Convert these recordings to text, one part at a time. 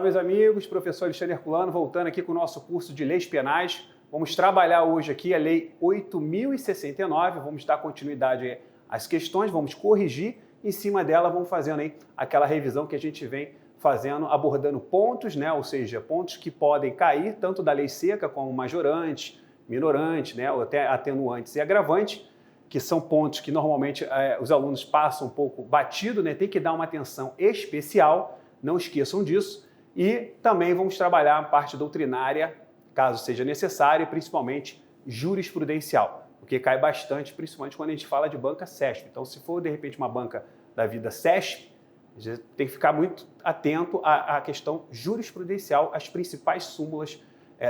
meus amigos, professor Alexandre Herculano, voltando aqui com o nosso curso de Leis Penais. Vamos trabalhar hoje aqui a Lei 8.069, vamos dar continuidade às questões, vamos corrigir, em cima dela vamos fazendo aí aquela revisão que a gente vem fazendo, abordando pontos, né? Ou seja, pontos que podem cair, tanto da lei seca como majorante, minorante, né? Ou até atenuantes e agravantes, que são pontos que normalmente os alunos passam um pouco batido, né? Tem que dar uma atenção especial, não esqueçam disso. E também vamos trabalhar a parte doutrinária, caso seja necessário, e principalmente jurisprudencial, porque cai bastante, principalmente quando a gente fala de banca CESP. Então, se for, de repente, uma banca da vida CESP, a gente tem que ficar muito atento à questão jurisprudencial, às principais súmulas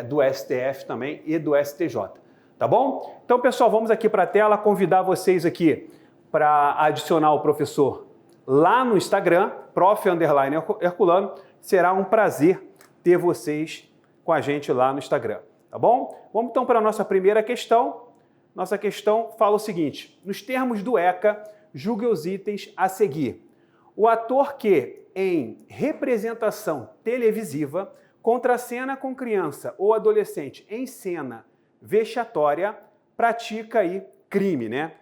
do STF também e do STJ. Tá bom? Então, pessoal, vamos aqui para a tela, convidar vocês aqui para adicionar o professor lá no Instagram, prof_Herculano. Será um prazer ter vocês com a gente lá no Instagram, tá bom? Vamos então para a nossa primeira questão. Nossa questão fala o seguinte: nos termos do ECA, julgue os itens a seguir. O ator que, em representação televisiva, contracena com criança ou adolescente em cena vexatória, pratica aí crime, né?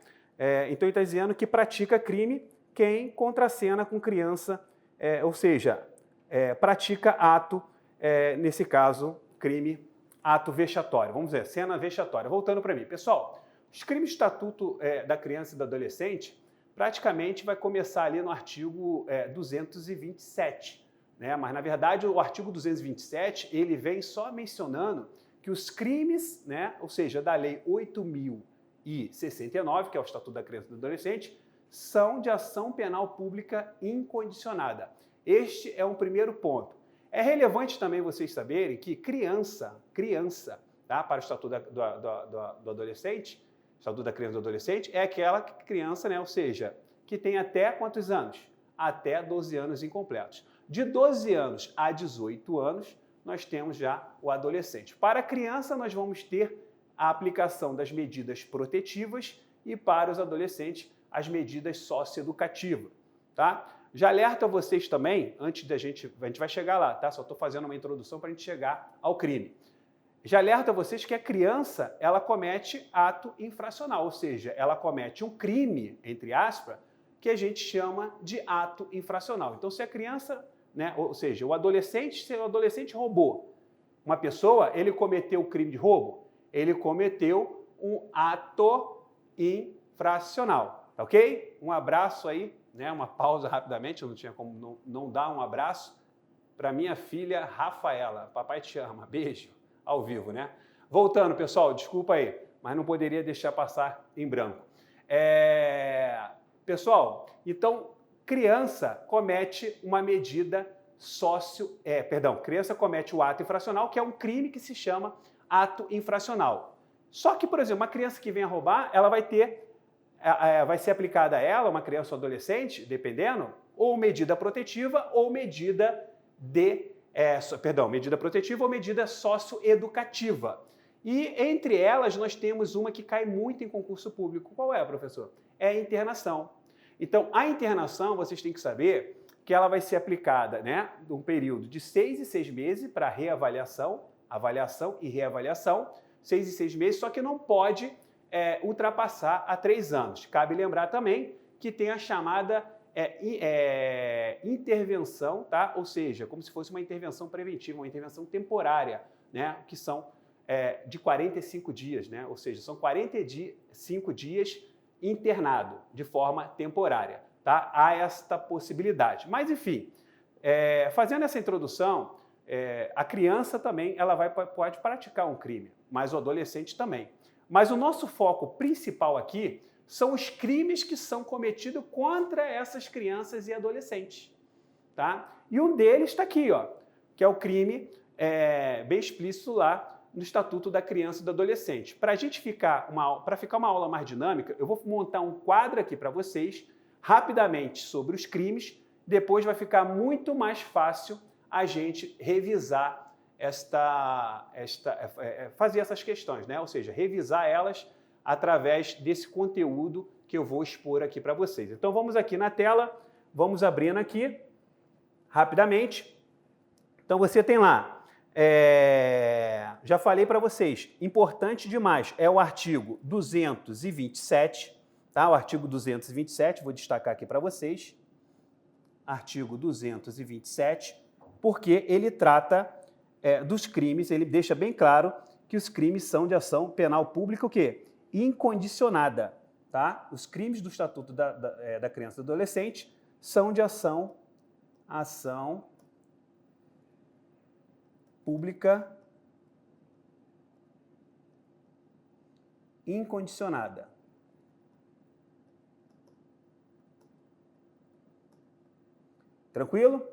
Então ele está dizendo que pratica crime quem contracena com criança, ou seja, pratica ato, nesse caso, crime, ato vexatório. Vamos ver, cena vexatória. Voltando para mim. Pessoal, os crimes de estatuto da criança e do adolescente praticamente vai começar ali no artigo 227, né? Mas, na verdade, o artigo 227, ele vem só mencionando que os crimes, né, ou seja, da Lei 8.069, que é o Estatuto da Criança e do Adolescente, são de ação penal pública incondicionada. Este é um primeiro ponto. É relevante também vocês saberem que criança, tá, para o Estatuto do Adolescente, Estatuto da Criança e do Adolescente, é aquela criança, né, ou seja, que tem até quantos anos? Até 12 anos incompletos. De 12 anos a 18 anos, nós temos já o adolescente. Para a criança, nós vamos ter a aplicação das medidas protetivas e para os adolescentes, as medidas socioeducativas, tá? Já alerto a vocês também, antes da gente vai chegar lá, tá? Só estou fazendo uma introdução para a gente chegar ao crime. Já alerto a vocês que a criança, ela comete ato infracional, ou seja, ela comete um crime, entre aspas, que a gente chama de ato infracional. Então, se a criança, né, ou seja, o adolescente, se o adolescente roubou uma pessoa, ele cometeu o crime de roubo, ele cometeu um ato infracional, tá ok? Um abraço aí, né, uma pausa rapidamente, eu não tinha como não dar um abraço para minha filha Rafaela. Papai te ama, beijo, ao vivo, né? Voltando, pessoal, desculpa aí, mas não poderia deixar passar em branco. Pessoal, então, criança comete uma medida criança comete o ato infracional, que é um crime que se chama ato infracional. Só que, por exemplo, uma criança que vem a roubar, ela vai ser aplicada a ela, uma criança ou adolescente, dependendo, ou medida protetiva ou medida protetiva ou medida socioeducativa. E entre elas nós temos uma que cai muito em concurso público. Qual é, professor? É a internação. Então, a internação, vocês têm que saber que ela vai ser aplicada, né, num período de 6 e 6 meses para reavaliação, avaliação e reavaliação, 6 e 6 meses, só que não pode ultrapassar a 3 anos. Cabe lembrar também que tem a chamada intervenção, tá? Ou seja, como se fosse uma intervenção preventiva, uma intervenção temporária, né, que são de 45 dias, né? Ou seja, são 45 dias internado de forma temporária, tá? Há esta possibilidade. Mas, enfim, fazendo essa introdução, a criança também pode praticar um crime, mas o adolescente também. Mas o nosso foco principal aqui são os crimes que são cometidos contra essas crianças e adolescentes, tá? E um deles está aqui, ó, que é o crime bem explícito lá no Estatuto da Criança e do Adolescente. Para ficar uma aula mais dinâmica, eu vou montar um quadro aqui para vocês, rapidamente, sobre os crimes. Depois vai ficar muito mais fácil a gente revisar fazer essas questões, né? Ou seja, revisar elas através desse conteúdo que eu vou expor aqui para vocês. Então vamos aqui na tela, vamos abrindo aqui rapidamente. Então você tem lá, já falei para vocês, importante demais, é o artigo 227, tá? O artigo 227, vou destacar aqui para vocês, artigo 227, porque ele trata dos crimes, ele deixa bem claro que os crimes são de ação penal pública o quê? Incondicionada, tá? Os crimes do Estatuto da Criança e do Adolescente são de ação pública incondicionada. Tranquilo?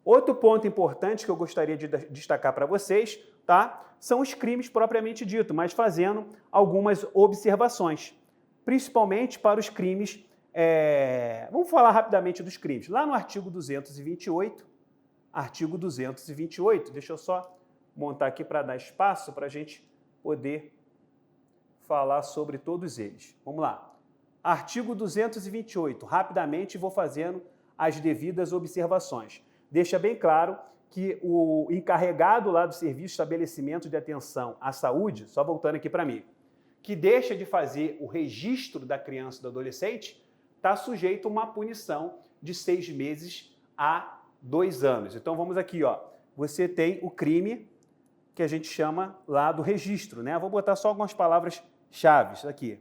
Outro ponto importante que eu gostaria de destacar para vocês, tá? São os crimes propriamente dito, mas fazendo algumas observações, principalmente para os crimes. Vamos falar rapidamente dos crimes. Lá no artigo 228, deixa eu só montar aqui para dar espaço para a gente poder falar sobre todos eles. Vamos lá. Artigo 228, rapidamente vou fazendo as devidas observações. Deixa bem claro que o encarregado lá do Serviço de Estabelecimento de Atenção à Saúde, só voltando aqui para mim, que deixa de fazer o registro da criança e do adolescente, está sujeito a uma punição de 6 meses a 2 anos. Então vamos aqui, ó. Você tem o crime que a gente chama lá do registro, né? Vou botar só algumas palavras-chave aqui.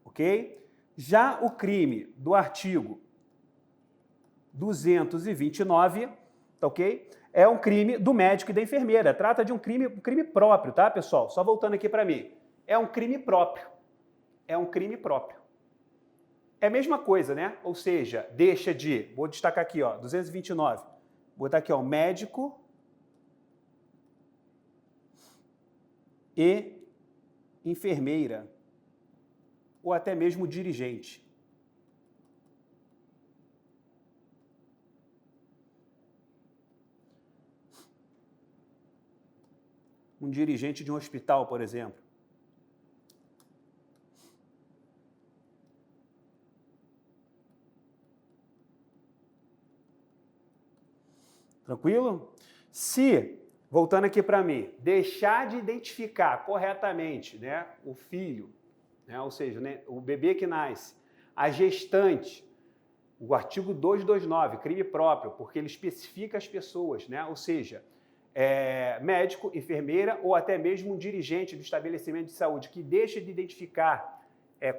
Ok? Já o crime do artigo 229, tá ok? É um crime do médico e da enfermeira. Trata de um crime próprio, tá, pessoal? Só voltando aqui para mim. É um crime próprio. É um crime próprio. É a mesma coisa, né? Ou seja, deixa de... Vou destacar aqui, ó, 229. Vou botar aqui, ó, médico e enfermeira. Ou até mesmo dirigente. Um dirigente de um hospital, por exemplo. Tranquilo? Se, voltando aqui para mim, deixar de identificar corretamente, né, o filho, né, ou seja, né, o bebê que nasce, a gestante, o artigo 229, crime próprio, porque ele especifica as pessoas, né, ou seja, médico, enfermeira ou até mesmo um dirigente do estabelecimento de saúde que deixa de identificar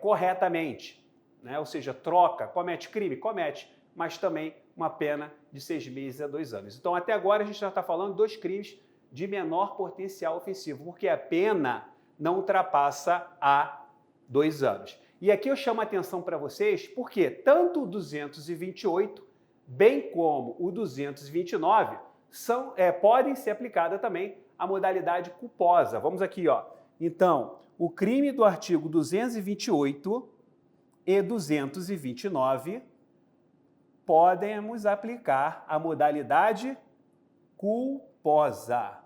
corretamente, né, ou seja, troca, comete crime, comete, mas também uma pena de 6 meses a 2 anos. Então, até agora, a gente já está falando de 2 crimes de menor potencial ofensivo, porque a pena não ultrapassa a 2 anos. E aqui eu chamo a atenção para vocês, porque tanto o 228, bem como o 229, podem ser aplicadas também a modalidade culposa. Vamos aqui, ó. Então, o crime do artigo 228 e 229 podemos aplicar a modalidade culposa.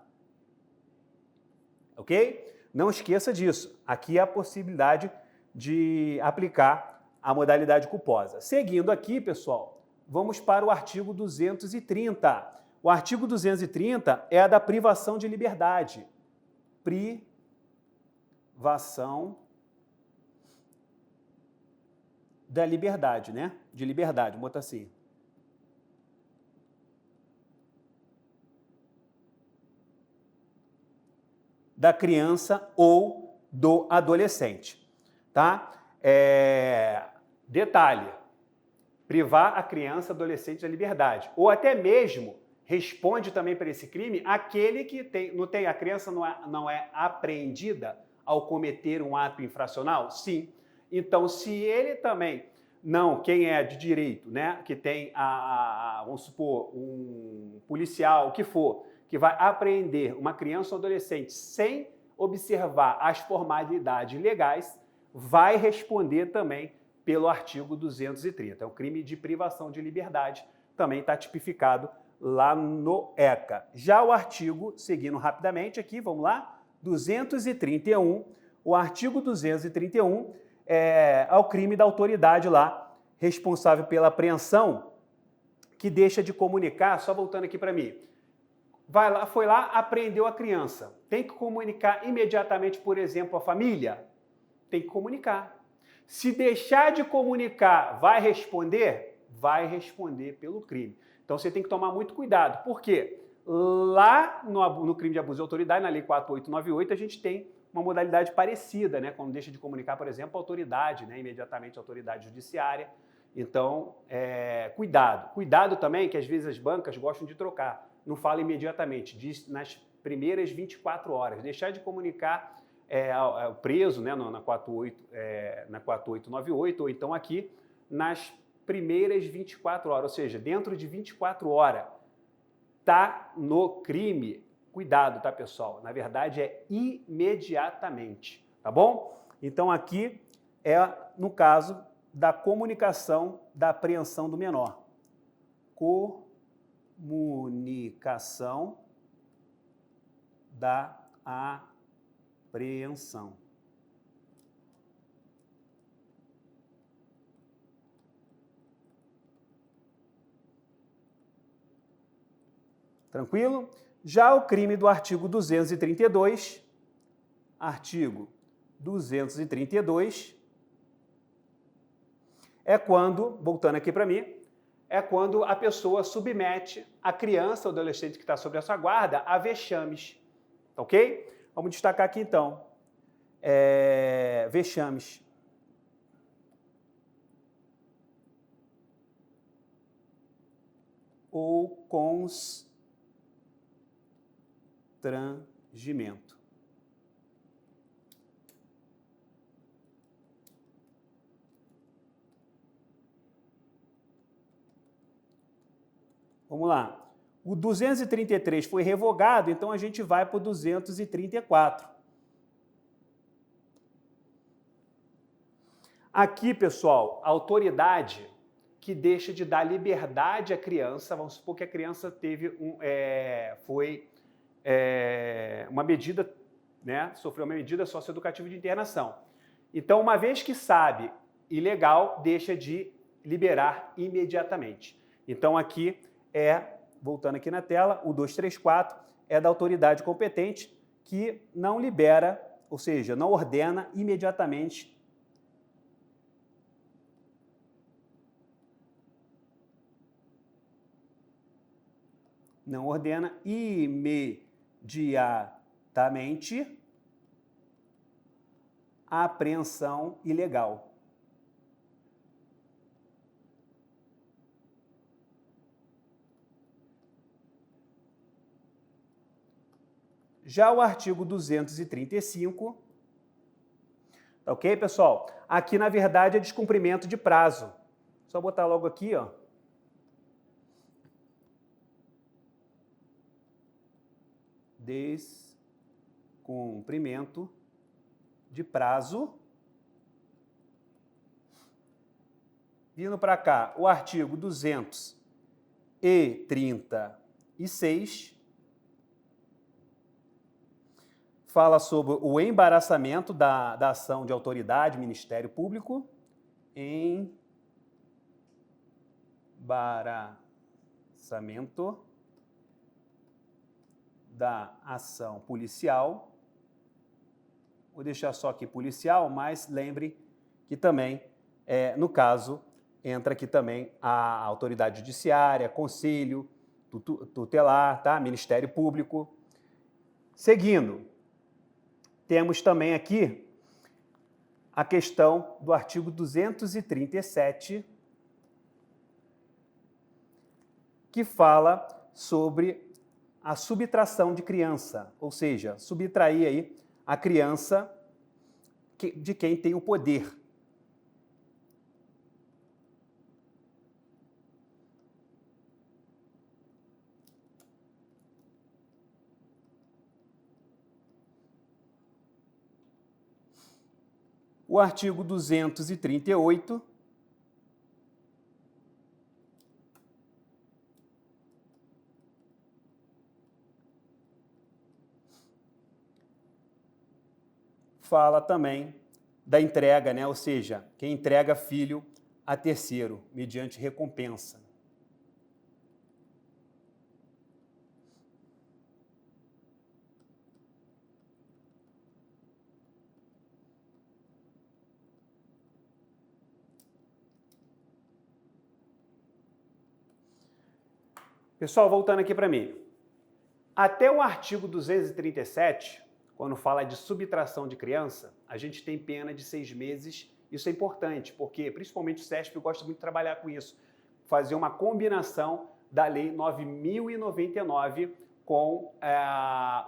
Ok? Não esqueça disso. Aqui é a possibilidade de aplicar a modalidade culposa. Seguindo aqui, pessoal, vamos para o artigo 230. O artigo 230 é a da privação de liberdade. Privação da liberdade, né? De liberdade, vou botar assim. Da criança ou do adolescente, tá? Detalhe, privar a criança, adolescente da liberdade, ou até mesmo responde também para esse crime aquele que a criança não é apreendida ao cometer um ato infracional? Sim. Então, se ele também, quem é de direito, né, que tem, vamos supor, um policial, o que for, que vai apreender uma criança ou adolescente sem observar as formalidades legais, vai responder também pelo artigo 230. É o crime de privação de liberdade, também está tipificado lá no ECA. Já o artigo, seguindo rapidamente aqui, vamos lá, 231, o artigo 231 ao crime da autoridade lá, responsável pela apreensão, que deixa de comunicar, só voltando aqui para mim, foi lá, apreendeu a criança. Tem que comunicar imediatamente, por exemplo, à família? Tem que comunicar. Se deixar de comunicar, vai responder? Vai responder pelo crime. Então você tem que tomar muito cuidado. Por quê? Lá no crime de abuso de autoridade, na Lei 4898, a gente tem uma modalidade parecida, né? Quando deixa de comunicar, por exemplo, a autoridade, né? Imediatamente a autoridade judiciária. Então, cuidado. Cuidado também que às vezes as bancas gostam de trocar. Não fala imediatamente, diz nas primeiras 24 horas. Deixar de comunicar ao preso, né, na 4898, ou então aqui nas primeiras 24 horas, ou seja, dentro de 24 horas, tá no crime. Cuidado, tá, pessoal? Na verdade, é imediatamente, tá bom? Então, aqui no caso da comunicação da apreensão do menor. Comunicação da apreensão. Tranquilo? Já o crime do artigo 232, é quando, voltando aqui para mim, é quando a pessoa submete a criança ou adolescente que está sob a sua guarda a vexames, ok? Vamos destacar aqui então, vexames. Ou constrangimento. Vamos lá. O 233 foi revogado, então a gente vai para o 234. Aqui, pessoal, a autoridade que deixa de dar liberdade à criança, vamos supor que a criança teve uma medida, né, sofreu uma medida socioeducativa de internação. Então, uma vez que sabe ilegal, deixa de liberar imediatamente. Então, aqui voltando aqui na tela, o 234 é da autoridade competente que não libera, ou seja, não ordena imediatamente a apreensão ilegal. Já o artigo 235, tá ok, pessoal? Aqui, na verdade, é descumprimento de prazo. Só botar logo aqui, ó. Descumprimento de prazo. Vindo para cá, o artigo 236 fala sobre o embaraçamento da ação de autoridade, Ministério Público. Embaraçamento da ação policial. Vou deixar só aqui policial, mas lembre que também, no caso, entra aqui também a autoridade judiciária, conselho tutelar, tá? Ministério Público. Seguindo, temos também aqui a questão do artigo 237, que fala sobre a subtração de criança, ou seja, subtrair aí a criança de quem tem o poder. O artigo 238 fala também da entrega, né? Ou seja, quem entrega filho a terceiro, mediante recompensa. Pessoal, voltando aqui para mim. Até o artigo 237, quando fala de subtração de criança, a gente tem pena de 6 meses. Isso é importante, porque principalmente o CESP gosta muito de trabalhar com isso, fazer uma combinação da Lei 9.099 com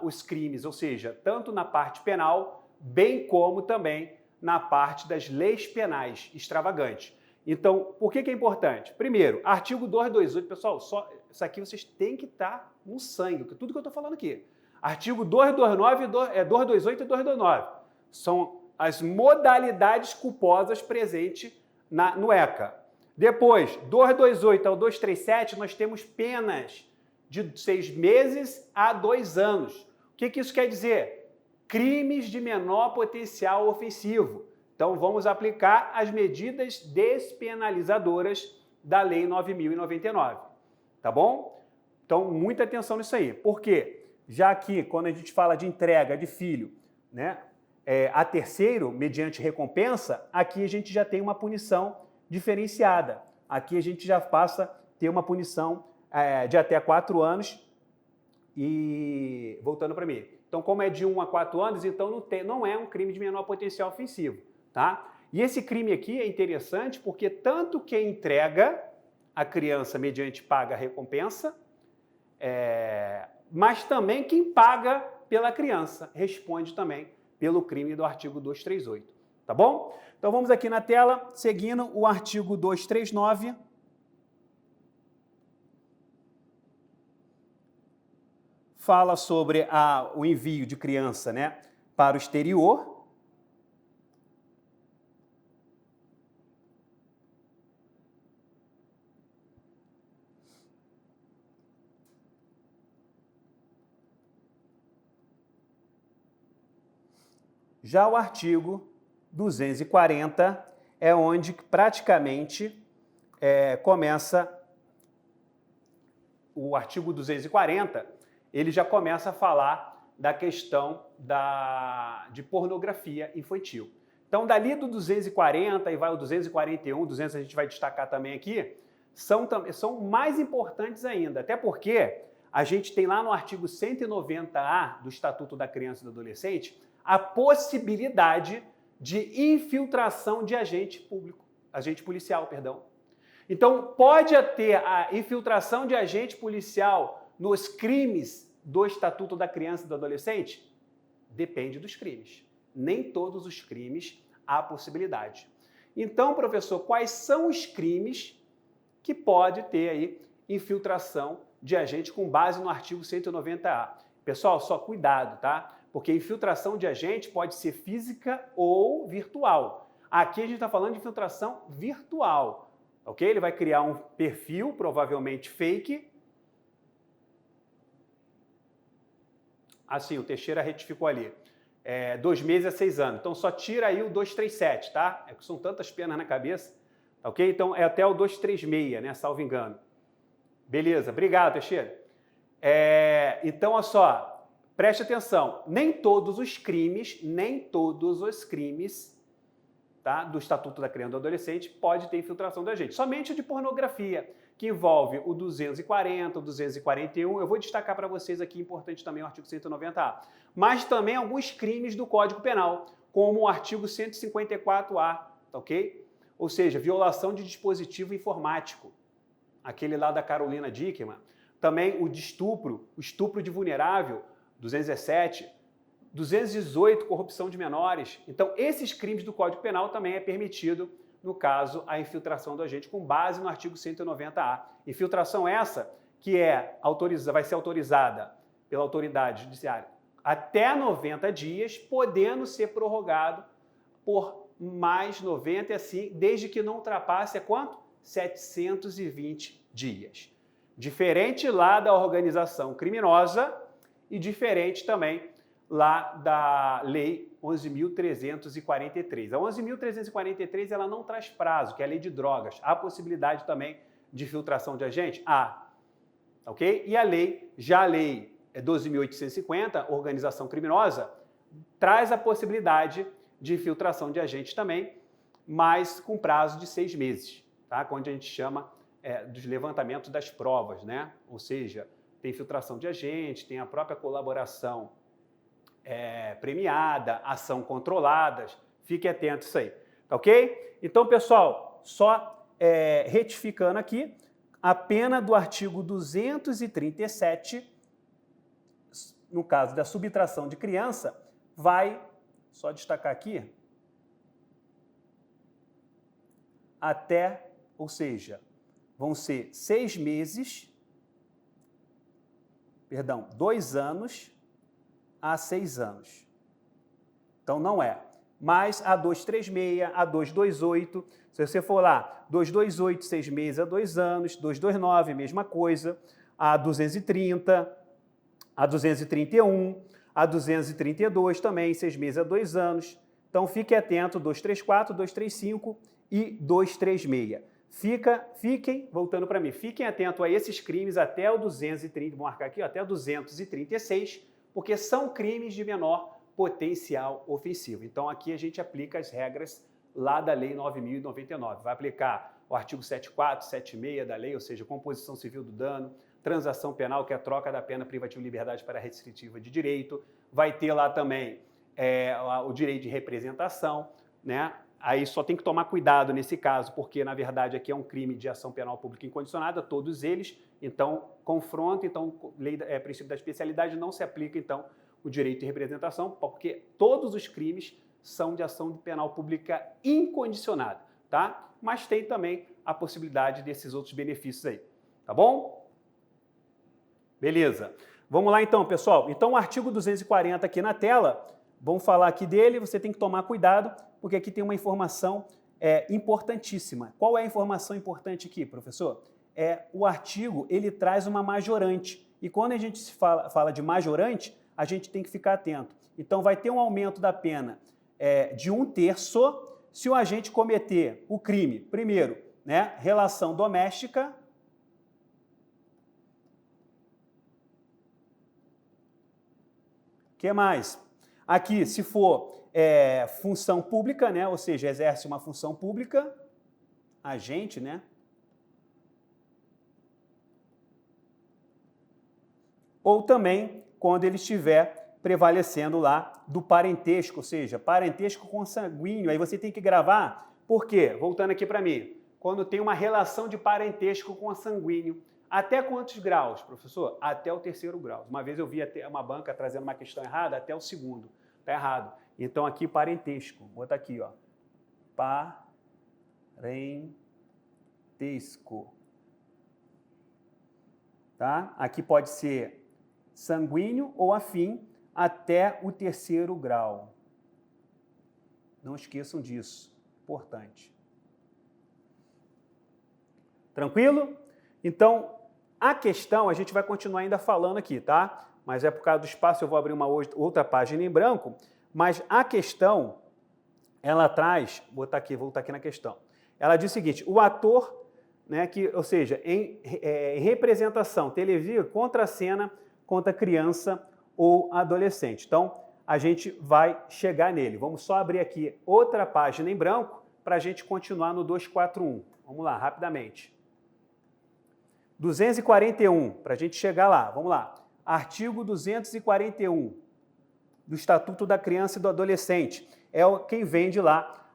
os crimes, ou seja, tanto na parte penal, bem como também na parte das leis penais extravagantes. Então, por que é importante? Primeiro, artigo 228, pessoal, isso aqui vocês têm que estar no sangue, tudo que eu estou falando aqui. Artigo 228 e 229 são as modalidades culposas presentes no ECA. Depois, 228 ao 237, nós temos penas de 6 meses a 2 anos. O que isso quer dizer? Crimes de menor potencial ofensivo. Então, vamos aplicar as medidas despenalizadoras da Lei 9.099, tá bom? Então, muita atenção nisso aí. Por quê? Já que, quando a gente fala de entrega de filho, né, a terceiro, mediante recompensa, aqui a gente já tem uma punição diferenciada. Aqui a gente já passa a ter uma punição de até 4 anos. E, voltando para mim, então, como é de 1 a 4 anos, então não é um crime de menor potencial ofensivo. Tá? E esse crime aqui é interessante porque tanto quem entrega a criança mediante paga recompensa, mas também quem paga pela criança responde também pelo crime do artigo 238. Tá bom? Então vamos aqui na tela, seguindo o artigo 239. Fala sobre o envio de criança, né, para o exterior. Já o artigo 240 é onde praticamente começa o artigo 240, ele já começa a falar da questão de pornografia infantil. Então, dali do 240 e vai ao 241, 200 a gente vai destacar também aqui, são mais importantes ainda, até porque a gente tem lá no artigo 190A do Estatuto da Criança e do Adolescente a possibilidade de infiltração de agente policial, perdão. Então, pode ter a infiltração de agente policial nos crimes do Estatuto da Criança e do Adolescente? Depende dos crimes. Nem todos os crimes há possibilidade. Então, professor, quais são os crimes que pode ter aí infiltração de agente com base no artigo 190A? Pessoal, só cuidado, tá? Porque infiltração de agente pode ser física ou virtual. Aqui a gente está falando de infiltração virtual, ok? Ele vai criar um perfil, provavelmente fake. Assim, o Teixeira retificou ali. 2 meses a 6 anos. Então, só tira aí o 237, tá? É que são tantas penas na cabeça, ok? Então, é até o 236, né? Salvo engano. Beleza, obrigado, Teixeira. Então, olha só. Preste atenção, nem todos os crimes, tá, do Estatuto da Criança e do Adolescente pode ter infiltração do agente. Somente o de pornografia, que envolve o 240, o 241. Eu vou destacar para vocês aqui, importante também o artigo 190A. Mas também alguns crimes do Código Penal, como o artigo 154A, tá ok? Ou seja, violação de dispositivo informático. Aquele lá da Carolina Dickmann. Também o de estupro, o estupro de vulnerável, 217, 218, corrupção de menores. Então, esses crimes do Código Penal também é permitido, no caso, a infiltração do agente com base no artigo 190A. Infiltração essa que vai ser autorizada pela autoridade judiciária até 90 dias, podendo ser prorrogado por mais 90 e assim, desde que não ultrapasse quanto? 720 dias. Diferente lá da organização criminosa, e diferente também lá da Lei 11.343. A 11.343 ela não traz prazo, que é a lei de drogas. Há possibilidade também de filtração de agente? Há. Ok? E a lei 12.850, organização criminosa, traz a possibilidade de filtração de agente também, mas com prazo de 6 meses, tá? Onde a gente chama dos levantamentos das provas, né? Ou seja, tem filtração de agente, tem a própria colaboração premiada, ação controladas, fique atento a isso aí, tá ok? Então, pessoal, só retificando aqui, a pena do artigo 237, no caso da subtração de criança, vai, só destacar aqui, até, ou seja, vão ser 6 meses, 2 anos a 6 anos. Então, não é. Mas a 236, a 228, se você for lá, 228, 6 meses a 2 anos, 229, mesma coisa, a 230, a 231, a 232 também, 6 meses a 2 anos. Então, fique atento, 234, 235 e 236. Fiquem, voltando para mim, fiquem atentos a esses crimes até o 230, vou marcar aqui, até o 236, porque são crimes de menor potencial ofensivo. Então, aqui a gente aplica as regras lá da Lei 9.099. Vai aplicar o artigo 74, 76 da lei, ou seja, composição civil do dano, transação penal, que é a troca da pena privativa de liberdade para restritiva de direito. Vai ter lá também o direito de representação, né? Aí só tem que tomar cuidado nesse caso, porque, na verdade, aqui é um crime de ação penal pública incondicionada, todos eles, então, confronto, então, princípio da especialidade, não se aplica, então, o direito de representação, porque todos os crimes são de ação penal pública incondicionada, tá? Mas tem também a possibilidade desses outros benefícios aí, tá bom? Beleza. Vamos lá, então, pessoal. Então, o artigo 240 aqui na tela, vamos falar aqui dele, você tem que tomar cuidado, porque aqui tem uma informação importantíssima. Qual é a informação importante aqui, professor? O artigo, ele traz uma majorante. E quando a gente fala de majorante, a gente tem que ficar atento. Então, vai ter um aumento da pena de 1/3 se o agente cometer o crime, primeiro, né, relação doméstica, o que mais? Aqui, se for função pública, né, ou seja, exerce uma função pública, agente, né? Ou também quando ele estiver prevalecendo lá do parentesco, ou seja, parentesco consanguíneo. Aí você tem que gravar, por quê? Voltando aqui para mim, quando tem uma relação de parentesco consanguíneo, até quantos graus, professor? Até o 3º grau. Uma vez eu vi uma banca trazendo uma questão errada, até o 2º. Está errado. Então, aqui, parentesco. Vou botar aqui, ó. Parentesco. Tá? Aqui pode ser sanguíneo ou afim até o 3º grau. Não esqueçam disso. Importante. Tranquilo? Então, a questão, a gente vai continuar ainda falando aqui, tá? Mas por causa do espaço, eu vou abrir uma outra página em branco. Mas a questão, ela traz, voltar aqui na questão. Ela diz o seguinte, o ator, né, ou seja, em representação televisiva, contracena contra criança ou adolescente. Então, a gente vai chegar nele. Vamos só abrir aqui outra página em branco para a gente continuar no 241. Vamos lá, rapidamente. 241, para a gente chegar lá. Vamos lá. Artigo 241 do Estatuto da Criança e do Adolescente. Quem vende lá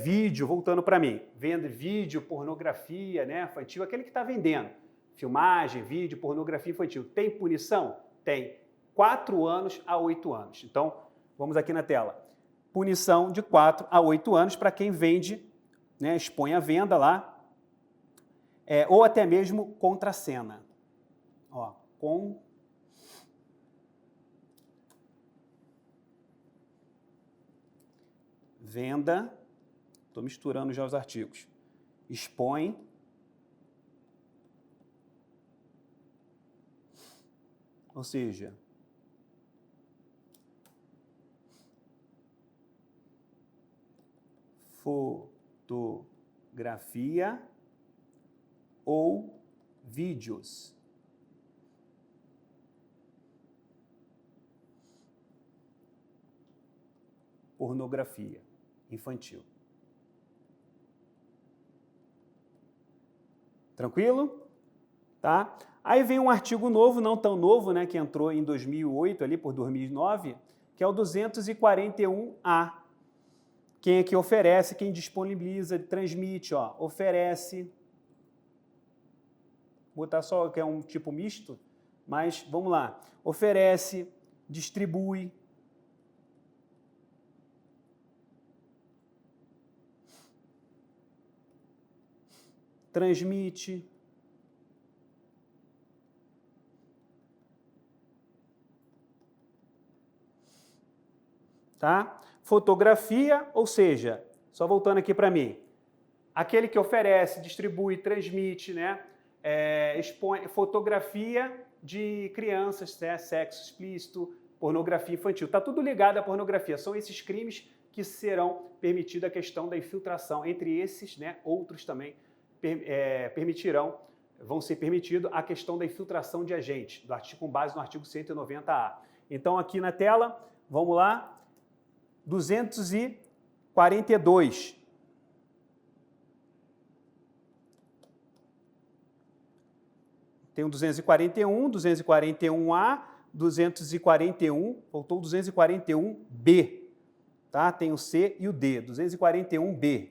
vídeo, voltando para mim, vende vídeo, pornografia, né, infantil, aquele que está vendendo. Filmagem, vídeo, pornografia infantil. Tem punição? Tem. 4 anos a 8 anos. Então, vamos aqui na tela. Punição de 4 a 8 anos para quem vende, né, expõe a venda lá, ou até mesmo contracena. Ó, venda, estou misturando já os artigos, expõe, ou seja, fotografia ou vídeos. Pornografia infantil. Tranquilo? Tá? Aí vem um artigo novo, não tão novo, né, que entrou em 2008, ali por 2009, que é o 241A. Quem é que oferece, quem disponibiliza, transmite, ó, oferece. Vou botar só que é um tipo misto, mas vamos lá. Oferece, distribui. Transmite. Tá? Fotografia, ou seja, só voltando aqui para mim, aquele que oferece, distribui, transmite, né? Expõe fotografia de crianças, né? Sexo explícito, pornografia infantil. Está tudo ligado à pornografia. São esses crimes que serão permitidos a questão da infiltração. Entre esses, né, outros também vão ser permitidos a questão da infiltração de agentes, com base no artigo 190A. Então, aqui na tela, vamos lá. 242. Tem o 241, 241A, 241, faltou o 241B. Tá? Tem o C e o D, 241B.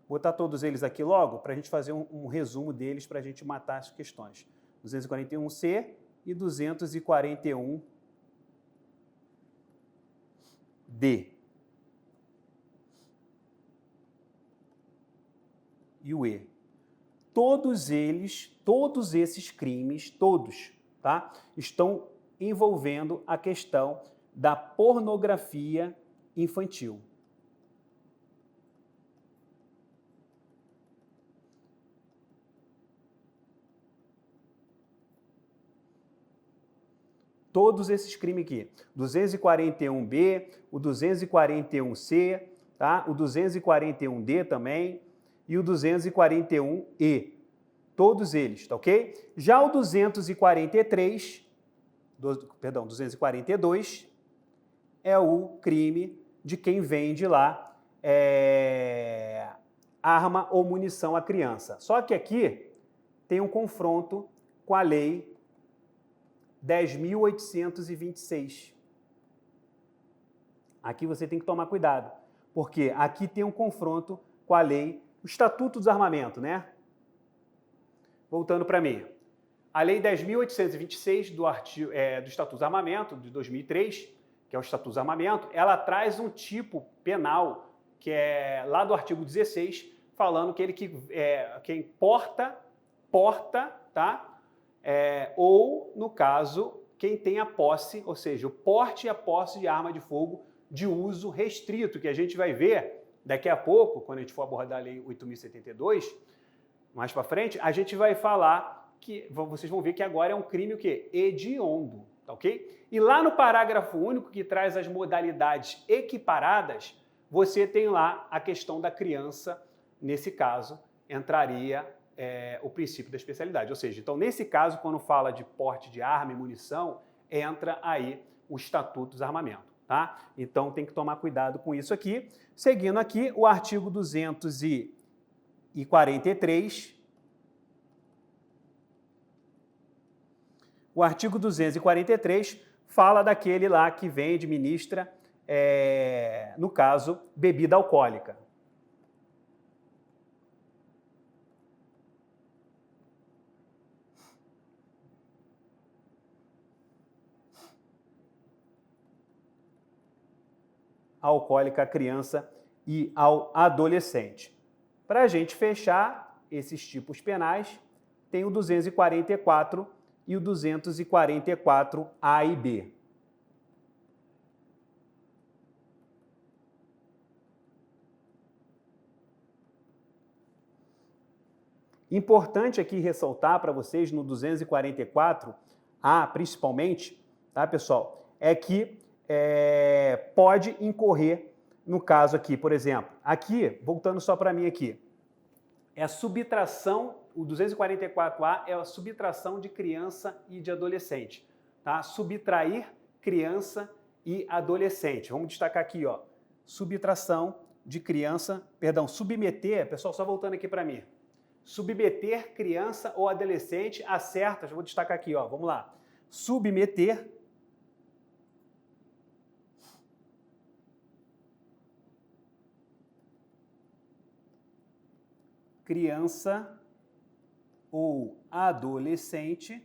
Vou botar todos eles aqui logo para a gente fazer um resumo deles para a gente matar as questões. 241C e 241B. D e o E. Todos esses crimes, todos, tá? Estão envolvendo a questão da pornografia infantil. Todos esses crimes aqui, 241B, o 241C, tá? O 241D também e o 241E. Todos eles, tá ok? Já o 242 é o crime de quem vende lá arma ou munição à criança. Só que aqui tem um confronto com a lei 10.826. Aqui você tem que tomar cuidado, porque aqui tem um confronto com a lei, o Estatuto dos Armamentos, né? Voltando para mim. A lei 10.826 do Estatuto dos Armamentos, de 2003, que é o Estatuto dos Armamentos, ela traz um tipo penal, que é lá do artigo 16, falando que quem porta, tá? Ou, no caso, quem tem a posse, ou seja, o porte e a posse de arma de fogo de uso restrito, que a gente vai ver daqui a pouco, quando a gente for abordar a Lei 8.072, mais para frente, a gente vai falar que, vocês vão ver que agora é um crime o quê? Hediondo, tá ok? E lá no parágrafo único, que traz as modalidades equiparadas, você tem lá a questão da criança, nesse caso, entraria o princípio da especialidade. Ou seja, então, nesse caso, quando fala de porte de arma e munição, entra aí o Estatuto dos Armamentos, tá? Então, tem que tomar cuidado com isso aqui. Seguindo aqui, o artigo 243. O artigo 243 fala daquele lá que vende, ministra, no caso, bebida alcoólica. Alcoólica à criança e ao adolescente. Para a gente fechar esses tipos penais, tem o 244 e o 244A e B. Importante aqui ressaltar para vocês no 244A, principalmente, tá, pessoal, é que pode incorrer no caso aqui, por exemplo, aqui, voltando só para mim aqui, é a subtração, o 244A é a subtração de criança e de adolescente, tá? Subtrair criança e adolescente. Vamos destacar aqui, ó, subtração de criança, perdão, submeter, pessoal, só voltando aqui para mim. Submeter criança ou adolescente a certas, vou destacar aqui, ó, vamos lá. Submeter criança ou adolescente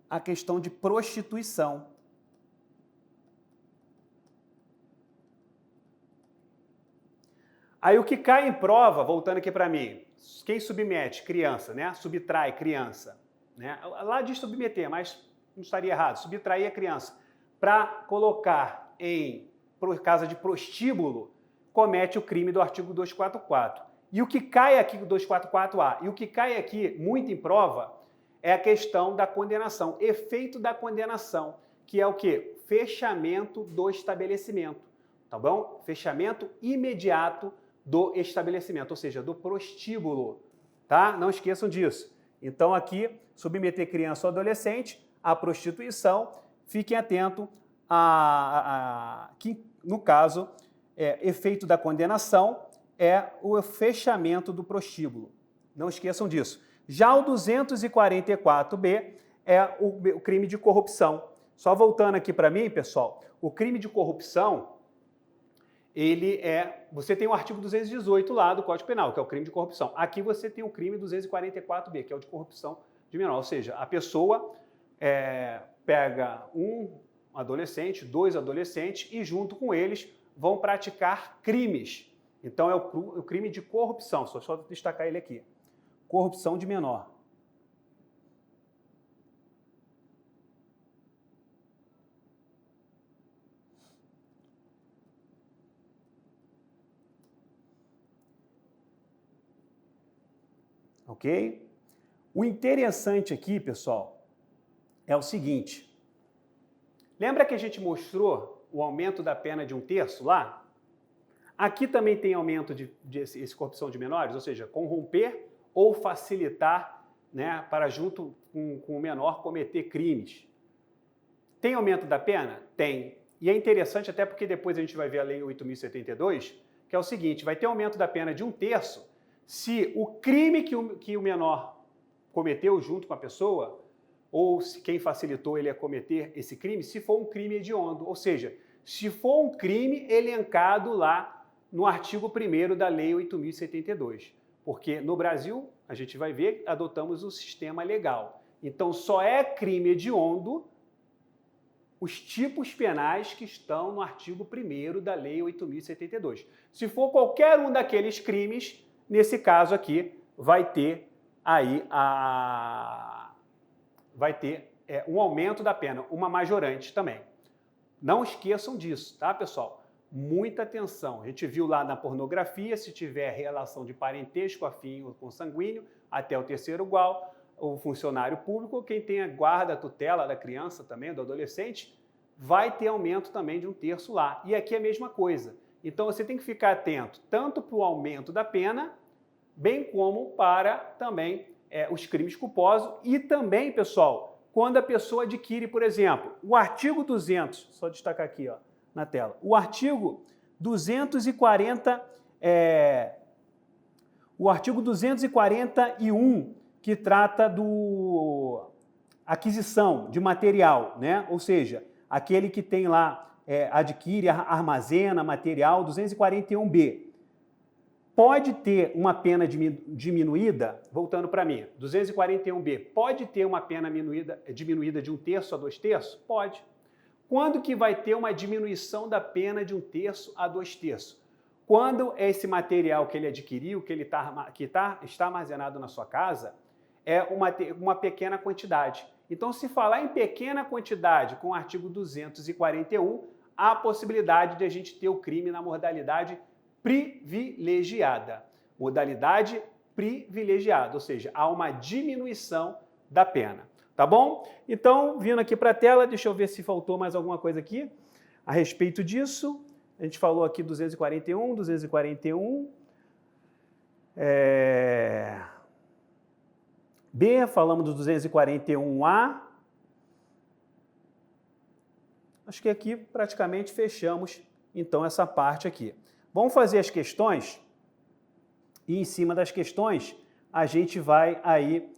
a questão de prostituição. Aí o que cai em prova, voltando aqui para mim, quem submete? Criança, né? Subtrai criança, né? Lá diz submeter, mas não estaria errado. Subtrair a criança para colocar por causa de prostíbulo, comete o crime do artigo 244. E o que cai aqui, o 244A, e o que cai aqui muito em prova é a questão da condenação, efeito da condenação, que é o quê? Fechamento do estabelecimento, tá bom? Fechamento imediato do estabelecimento, ou seja, do prostíbulo, tá? Não esqueçam disso. Então aqui, submeter criança ou adolescente à prostituição, fiquem atentos que, no caso, efeito da condenação é o fechamento do prostíbulo. Não esqueçam disso. Já o 244B é o crime de corrupção. Só voltando aqui para mim, pessoal, o crime de corrupção, você tem o artigo 218 lá do Código Penal, que é o crime de corrupção. Aqui você tem o crime 244B, que é o de corrupção de menor, ou seja, a pessoa pega um adolescente, dois adolescentes e junto com eles vão praticar crimes. Então é o crime de corrupção, só destacar ele aqui. Corrupção de menor. Ok? O interessante aqui, pessoal, é o seguinte. Lembra que a gente mostrou o aumento da pena de 1/3 lá? Aqui também tem aumento de corrupção de menores, ou seja, corromper ou facilitar, né, para junto com o menor cometer crimes. Tem aumento da pena? Tem. E é interessante até porque depois a gente vai ver a Lei 8.072, que é o seguinte, vai ter aumento da pena de 1/3 se o crime que o menor cometeu junto com a pessoa, ou se quem facilitou ele a cometer esse crime, se for um crime hediondo, ou seja, se for um crime elencado lá no artigo 1º da Lei 8.072. Porque no Brasil, a gente vai ver, adotamos o sistema legal. Então, só é crime hediondo os tipos penais que estão no artigo 1º da Lei 8.072. Se for qualquer um daqueles crimes, nesse caso aqui, vai ter aí um aumento da pena, uma majorante também. Não esqueçam disso, tá, pessoal? Muita atenção. A gente viu lá na pornografia, se tiver relação de parentesco, afim ou consanguíneo, até o 3º grau, o funcionário público, quem tem a guarda, a tutela da criança também, do adolescente, vai ter aumento também de 1/3 lá. E aqui é a mesma coisa. Então você tem que ficar atento tanto para o aumento da pena, bem como para também os crimes culposos e também, pessoal, quando a pessoa adquire, por exemplo, o artigo 200, só destacar aqui, ó, na tela, o artigo 241, que trata do aquisição de material, né? Ou seja, aquele que tem lá, adquire, armazena material, 241B. Pode ter uma pena diminuída, voltando para mim, 241B, pode ter uma pena diminuída de 1/3 a 2/3? Pode. Quando que vai ter uma diminuição da pena de 1/3 a 2/3? Quando esse material que ele adquiriu, que está armazenado na sua casa, é uma pequena quantidade. Então, se falar em pequena quantidade com o artigo 241, há a possibilidade de a gente ter o crime na modalidade privilegiada. Modalidade privilegiada, ou seja, há uma diminuição da pena. Tá bom? Então, vindo aqui para a tela, deixa eu ver se faltou mais alguma coisa aqui a respeito disso. A gente falou aqui 241, 241. B, falamos do 241A. Acho que aqui praticamente fechamos, então, essa parte aqui. Vamos fazer as questões e, em cima das questões, a gente vai aí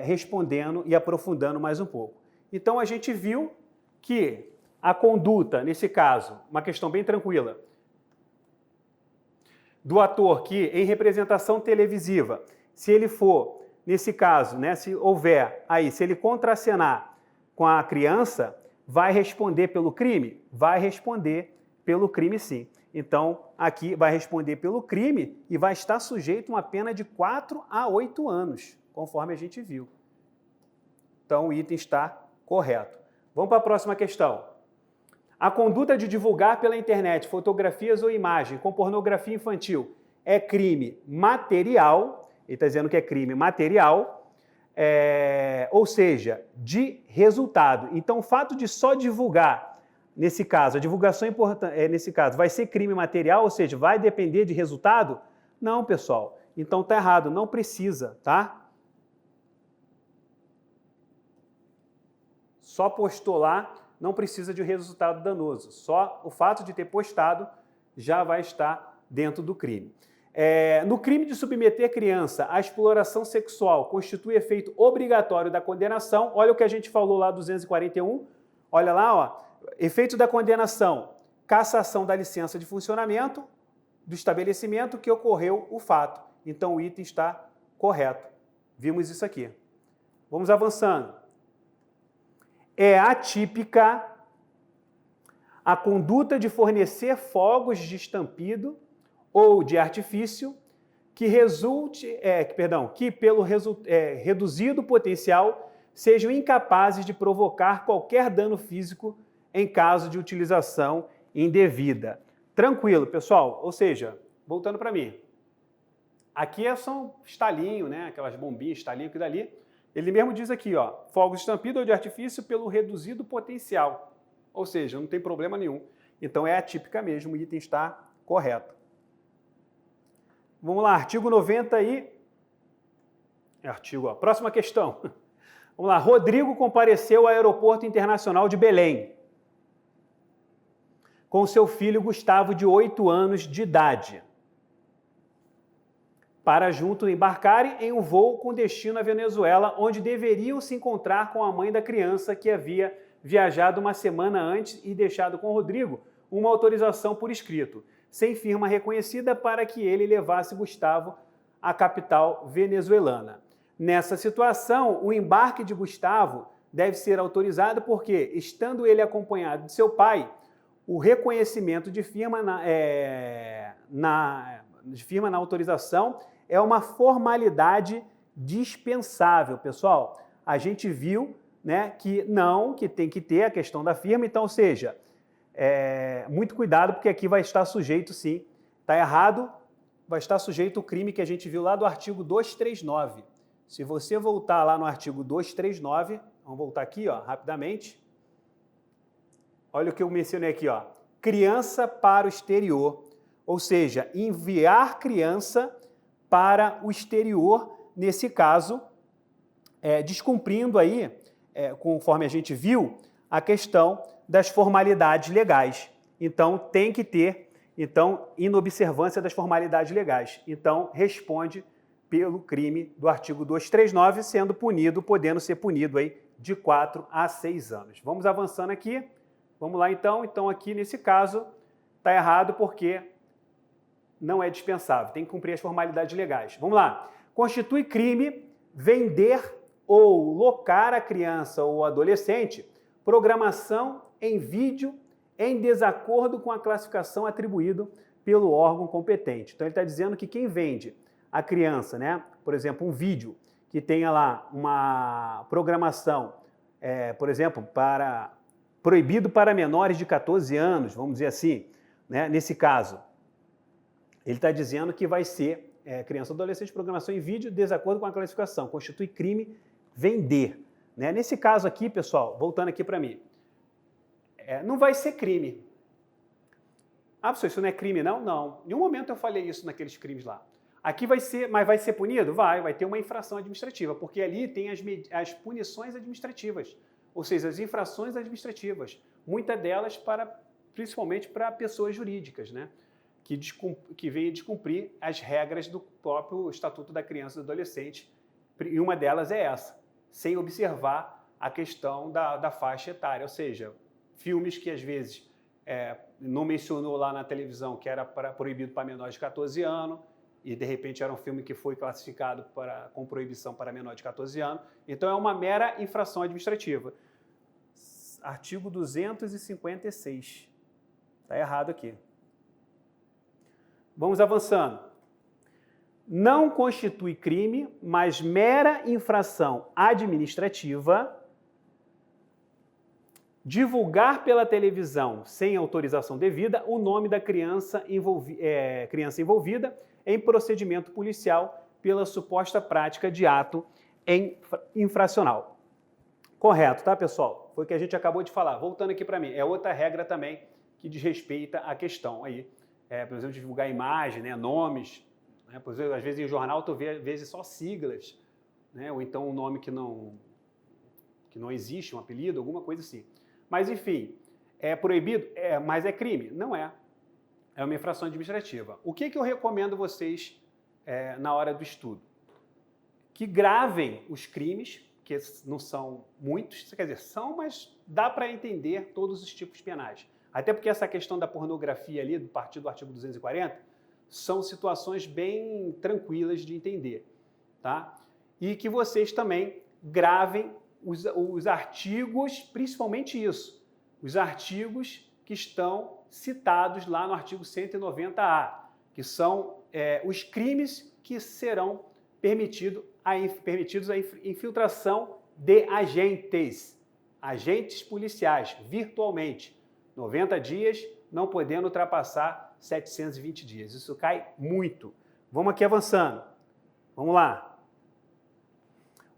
respondendo e aprofundando mais um pouco. Então, a gente viu que a conduta, nesse caso, uma questão bem tranquila, do ator que, em representação televisiva, se ele for, nesse caso, né, se houver aí, se ele contracenar com a criança, vai responder pelo crime? Vai responder pelo crime, sim. Então, aqui vai responder pelo crime e vai estar sujeito a uma pena de 4 a 8 anos, conforme a gente viu. Então, o item está correto. Vamos para a próxima questão. A conduta de divulgar pela internet fotografias ou imagem com pornografia infantil é crime material, ele está dizendo que é crime material, ou seja, de resultado. Então, o fato de só divulgar, nesse caso, a divulgação nesse caso, vai ser crime material, ou seja, vai depender de resultado? Não, pessoal. Então, está errado, não precisa, tá? Só postou lá, não precisa de um resultado danoso. Só o fato de ter postado já vai estar dentro do crime. No crime de submeter criança à exploração sexual constitui efeito obrigatório da condenação. Olha o que a gente falou lá, 241. Olha lá, ó. Efeito da condenação, cassação da licença de funcionamento do estabelecimento que ocorreu o fato. Então, o item está correto. Vimos isso aqui. Vamos avançando. É atípica a conduta de fornecer fogos de estampido ou de artifício que pelo reduzido potencial sejam incapazes de provocar qualquer dano físico em caso de utilização indevida. Tranquilo, pessoal? Ou seja, voltando para mim. Aqui são estalinho, né? Aquelas bombinhas, estalinho, aquilo dali. Ele mesmo diz aqui, ó, fogos de estampido ou de artifício pelo reduzido potencial. Ou seja, não tem problema nenhum. Então é atípica mesmo, o item está correto. Vamos lá, artigo 90 e... Próxima questão. Vamos lá, Rodrigo compareceu ao Aeroporto Internacional de Belém com seu filho Gustavo, de 8 anos de idade, para juntos embarcarem em um voo com destino à Venezuela, onde deveriam se encontrar com a mãe da criança que havia viajado uma semana antes e deixado com Rodrigo uma autorização por escrito, sem firma reconhecida, para que ele levasse Gustavo à capital venezuelana. Nessa situação, o embarque de Gustavo deve ser autorizado porque, estando ele acompanhado de seu pai, o reconhecimento de firma na autorização é uma formalidade dispensável, pessoal. A gente viu, né, que tem que ter a questão da firma, então, ou seja, muito cuidado, porque aqui vai estar sujeito, sim, está errado, vai estar sujeito o crime que a gente viu lá do artigo 239. Se você voltar lá no artigo 239, vamos voltar aqui, ó, rapidamente. Olha o que eu mencionei aqui, ó. Criança para o exterior, ou seja, enviar criança para o exterior, nesse caso, descumprindo aí, conforme a gente viu, a questão das formalidades legais. Então, tem que ter, inobservância das formalidades legais. Então, responde pelo crime do artigo 239, podendo ser punido aí de 4 a 6 anos. Vamos avançando aqui. Vamos lá, então. Então, aqui, nesse caso, está errado porque não é dispensável. Tem que cumprir as formalidades legais. Vamos lá. Constitui crime vender ou locar a criança ou adolescente programação em vídeo em desacordo com a classificação atribuída pelo órgão competente. Então, ele está dizendo que quem vende a criança, né, por exemplo, um vídeo que tenha lá uma programação, por exemplo, proibido para menores de 14 anos, vamos dizer assim, né, nesse caso, ele está dizendo que vai ser criança ou adolescente, programação em vídeo, desacordo com a classificação, constitui crime vender. né? Nesse caso aqui, pessoal, voltando aqui para mim, não vai ser crime. Ah, professor, isso não é crime, não? Não. Em nenhum momento eu falei isso naqueles crimes lá. Aqui vai ser, mas vai ser punido? Vai ter uma infração administrativa, porque ali tem as punições administrativas, ou seja, as infrações administrativas, muitas delas principalmente para pessoas jurídicas, né? Que veio descumprir as regras do próprio Estatuto da Criança e do Adolescente, e uma delas é essa, sem observar a questão da faixa etária, ou seja, filmes que às vezes não mencionou lá na televisão que era proibido para menores de 14 anos, e de repente era um filme que foi classificado com proibição para menor de 14 anos, então é uma mera infração administrativa. Artigo 256, está errado aqui. Vamos avançando. Não constitui crime, mas mera infração administrativa, divulgar pela televisão, sem autorização devida, o nome da criança envolvida em procedimento policial pela suposta prática de ato infracional. Correto, tá, pessoal? Foi o que a gente acabou de falar. Voltando aqui para mim, é outra regra também que desrespeita a questão aí. Por exemplo, divulgar imagem, né, nomes, né, por exemplo, às vezes em jornal tu vê às vezes só siglas, né, ou então um nome que não existe, um apelido, alguma coisa assim. Mas enfim, é proibido? Mas é crime? Não é. É uma infração administrativa. O que eu recomendo vocês na hora do estudo? Que gravem os crimes, que não são muitos, quer dizer, são, mas dá para entender todos os tipos penais. Até porque essa questão da pornografia ali, a partir do artigo 240, são situações bem tranquilas de entender, tá? E que vocês também gravem os artigos, principalmente isso, os artigos que estão citados lá no artigo 190A, que são os crimes que serão permitidos a infiltração de agentes policiais, virtualmente. 90 dias, não podendo ultrapassar 720 dias. Isso cai muito. Vamos aqui avançando. Vamos lá.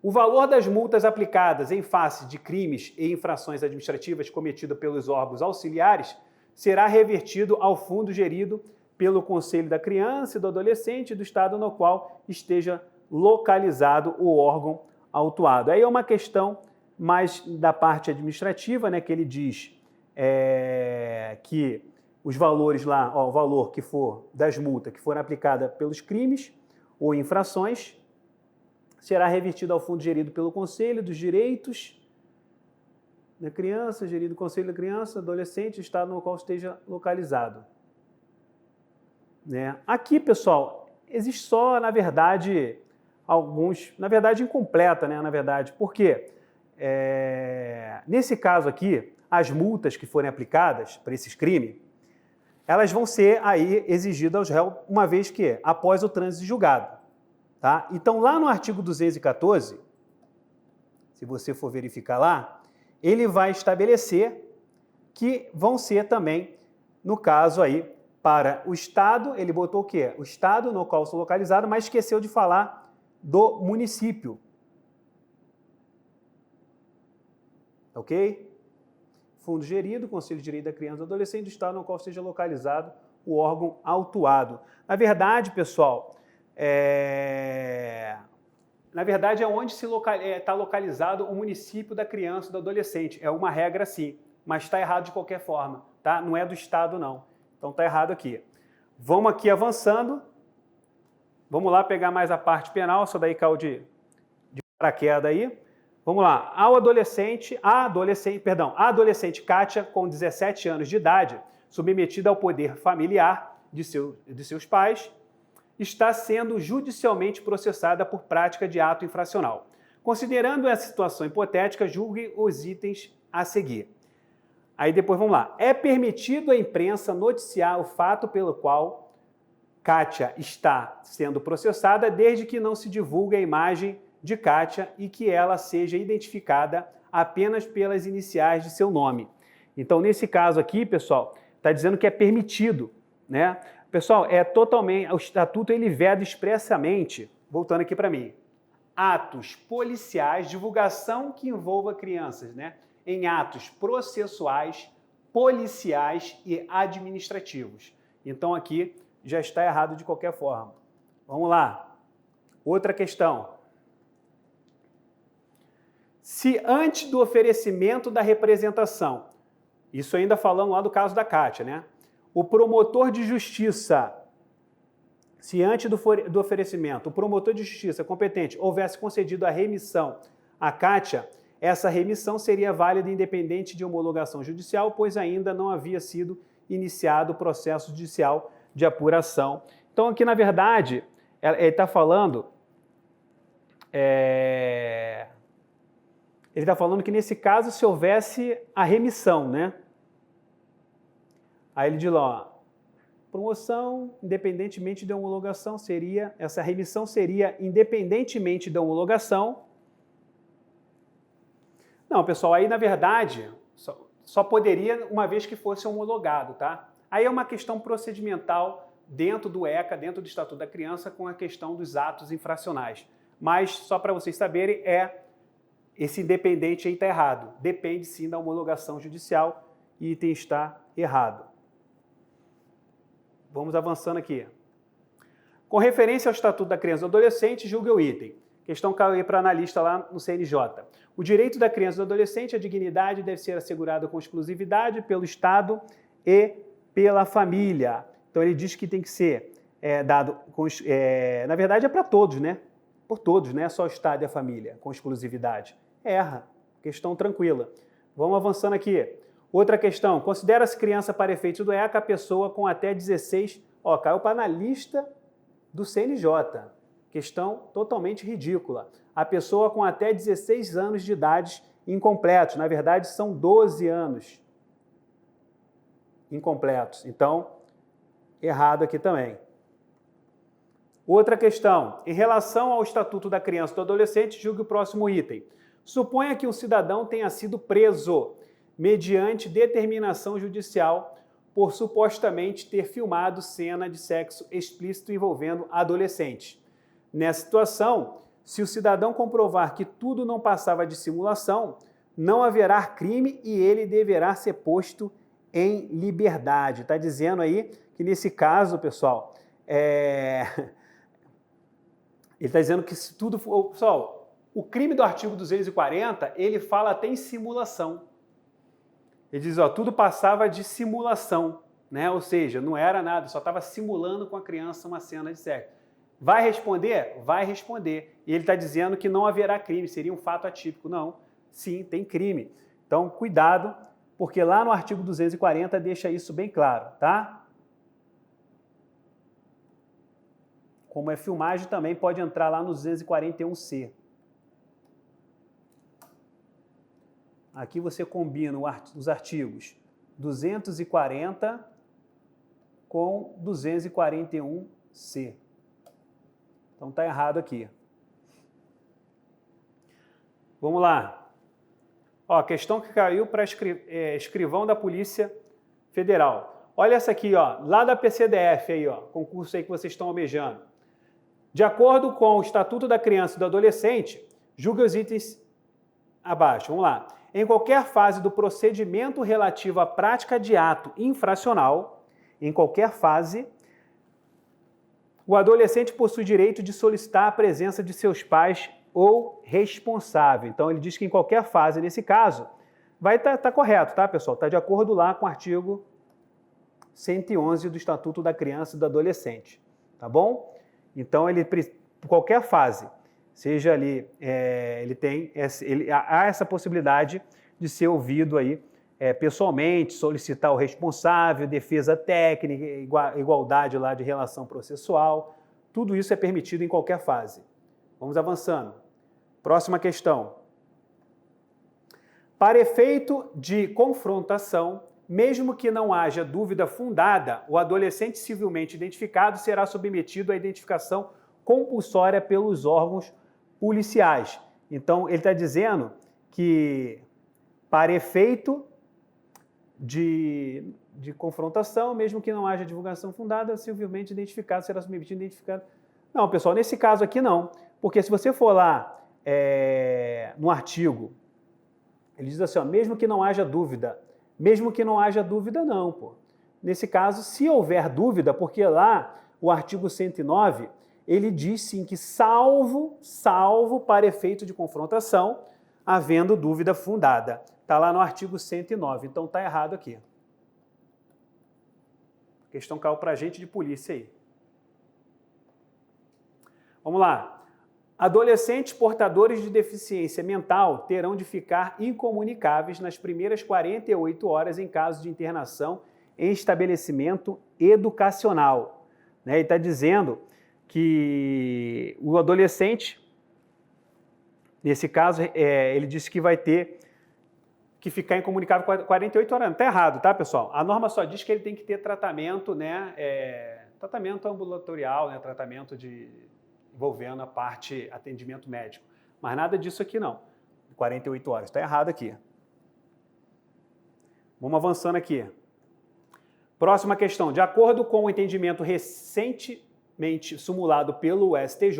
O valor das multas aplicadas em face de crimes e infrações administrativas cometidas pelos órgãos auxiliares será revertido ao fundo gerido pelo Conselho da Criança e do Adolescente do estado no qual esteja localizado o órgão autuado. Aí é uma questão mais da parte administrativa, né, que ele diz que os valores lá, o valor que for das multas que forem aplicadas pelos crimes ou infrações, será revertido ao fundo gerido pelo Conselho dos Direitos da Criança, gerido pelo Conselho da Criança, Adolescente, estado no qual esteja localizado. Né? Aqui, pessoal, existe só, na verdade, incompleta, né? Na verdade, por quê? Nesse caso aqui, as multas que forem aplicadas para esses crimes, elas vão ser aí exigidas aos réus, uma vez que, após o trânsito julgado. Tá? Então, lá no artigo 214, se você for verificar lá, ele vai estabelecer que vão ser também, no caso aí, para o Estado, ele botou o quê? O Estado no qual sou localizado, mas esqueceu de falar do município. Ok? Fundo gerido, Conselho de Direito da Criança e do Adolescente do estado no qual esteja localizado o órgão autuado. Na verdade, pessoal, na verdade é onde está localizado o município da criança e do adolescente. É uma regra sim, mas está errado de qualquer forma, tá? Não é do estado não. Então está errado aqui. Vamos aqui avançando. Vamos lá pegar mais a parte penal, só daí caiu de paraquedas aí. Vamos lá. A adolescente Kátia, com 17 anos de idade, submetida ao poder familiar de seus pais, está sendo judicialmente processada por prática de ato infracional. Considerando essa situação hipotética, julgue os itens a seguir. Aí depois vamos lá. É permitido à imprensa noticiar o fato pelo qual Kátia está sendo processada, desde que não se divulgue a imagem de Kátia e que ela seja identificada apenas pelas iniciais de seu nome. Então, nesse caso aqui, pessoal, está dizendo que é permitido, né? Pessoal, o estatuto ele veda expressamente, voltando aqui para mim, atos policiais, divulgação que envolva crianças, né? Em atos processuais, policiais e administrativos. Então aqui já está errado de qualquer forma. Vamos lá. Outra questão. Se antes do oferecimento da representação, isso ainda falando lá do caso da Kátia, né? O promotor de justiça, se antes do oferecimento, o promotor de justiça competente houvesse concedido a remissão à Kátia, essa remissão seria válida independente de homologação judicial, pois ainda não havia sido iniciado o processo judicial de apuração. Então, aqui, na verdade, ele está falando... Ele está falando que, nesse caso, se houvesse a remissão, né? Aí ele diz lá, ó, promoção, independentemente da homologação, seria... Essa remissão seria independentemente da homologação. Não, pessoal, aí, na verdade, só poderia uma vez que fosse homologado, tá? Aí é uma questão procedimental dentro do ECA, dentro do Estatuto da Criança, com a questão dos atos infracionais. Mas, só para vocês saberem, esse independente aí está errado. Depende, sim, da homologação judicial e item está errado. Vamos avançando aqui. Com referência ao Estatuto da Criança e do Adolescente, julgue o item. Questão caiu para analista lá no CNJ. O direito da criança e do adolescente à dignidade deve ser assegurado com exclusividade pelo Estado e pela família. Então ele diz que tem que ser dado, na verdade é para todos, né? Por todos, não é só o Estado e a família, com exclusividade. Erra. Questão tranquila. Vamos avançando aqui. Outra questão. Considera-se criança para efeitos do ECA a pessoa com até 16... Ó, caiu para analista do CNJ. Questão totalmente ridícula. A pessoa com até 16 anos de idade incompletos. Na verdade, são 12 anos incompletos. Então, errado aqui também. Outra questão. Em relação ao Estatuto da Criança e do Adolescente, julgue o próximo item. Suponha que um cidadão tenha sido preso mediante determinação judicial por supostamente ter filmado cena de sexo explícito envolvendo adolescente. Nessa situação, se o cidadão comprovar que tudo não passava de simulação, não haverá crime e ele deverá ser posto em liberdade. Está dizendo aí que nesse caso, pessoal, ele está dizendo que se tudo for... Pessoal, o crime do artigo 240, ele fala até em simulação. Ele diz, ó, tudo passava de simulação, né? Ou seja, não era nada, só estava simulando com a criança uma cena de sexo. Vai responder? Vai responder. E ele está dizendo que não haverá crime, seria um fato atípico. Não, sim, tem crime. Então, cuidado, porque lá no artigo 240 deixa isso bem claro, tá? Como é filmagem, também pode entrar lá no 241C. Aqui você combina os artigos 240 com 241C. Então está errado aqui. Vamos lá. Ó, questão que caiu para escrivão da Polícia Federal. Olha essa aqui, ó, lá da PCDF aí, ó, concurso aí que vocês estão almejando. De acordo com o Estatuto da Criança e do Adolescente, julgue os itens abaixo. Vamos lá. Em qualquer fase do procedimento relativo à prática de ato infracional, em qualquer fase, o adolescente possui direito de solicitar a presença de seus pais ou responsável. Então, ele diz que em qualquer fase, nesse caso, vai estar correto, tá, pessoal? Está de acordo lá com o artigo 111 do Estatuto da Criança e do Adolescente, tá bom? Então, qualquer fase, seja ali, há essa possibilidade de ser ouvido aí pessoalmente, solicitar o responsável, defesa técnica, igualdade lá de relação processual, tudo isso é permitido em qualquer fase. Vamos avançando. Próxima questão. Para efeito de confrontação, mesmo que não haja dúvida fundada, o adolescente civilmente identificado será submetido à identificação compulsória pelos órgãos policiais. Então, ele está dizendo que, para efeito de confrontação, mesmo que não haja divulgação fundada, civilmente identificado será submetido a identificado. Não, pessoal, nesse caso aqui não, Porque se você for lá no artigo, ele diz assim, ó, mesmo que não haja dúvida. Mesmo que não haja dúvida, não, pô. Nesse caso, se houver dúvida, porque lá o artigo 109, ele diz sim que salvo para efeito de confrontação, havendo dúvida fundada. Está lá no artigo 109, então está errado aqui. A questão caiu para a gente de polícia aí. Vamos lá. Adolescentes portadores de deficiência mental terão de ficar incomunicáveis nas primeiras 48 horas em caso de internação em estabelecimento educacional. Ele está dizendo que o adolescente, nesse caso, ele disse que vai ter que ficar incomunicável 48 horas. Está errado, tá, pessoal? A norma só diz que ele tem que ter tratamento, tratamento ambulatorial, tratamento envolvendo a parte atendimento médico. Mas nada disso aqui não. 48 horas. Está errado aqui. Vamos avançando aqui. Próxima questão. De acordo com o entendimento recentemente simulado pelo STJ,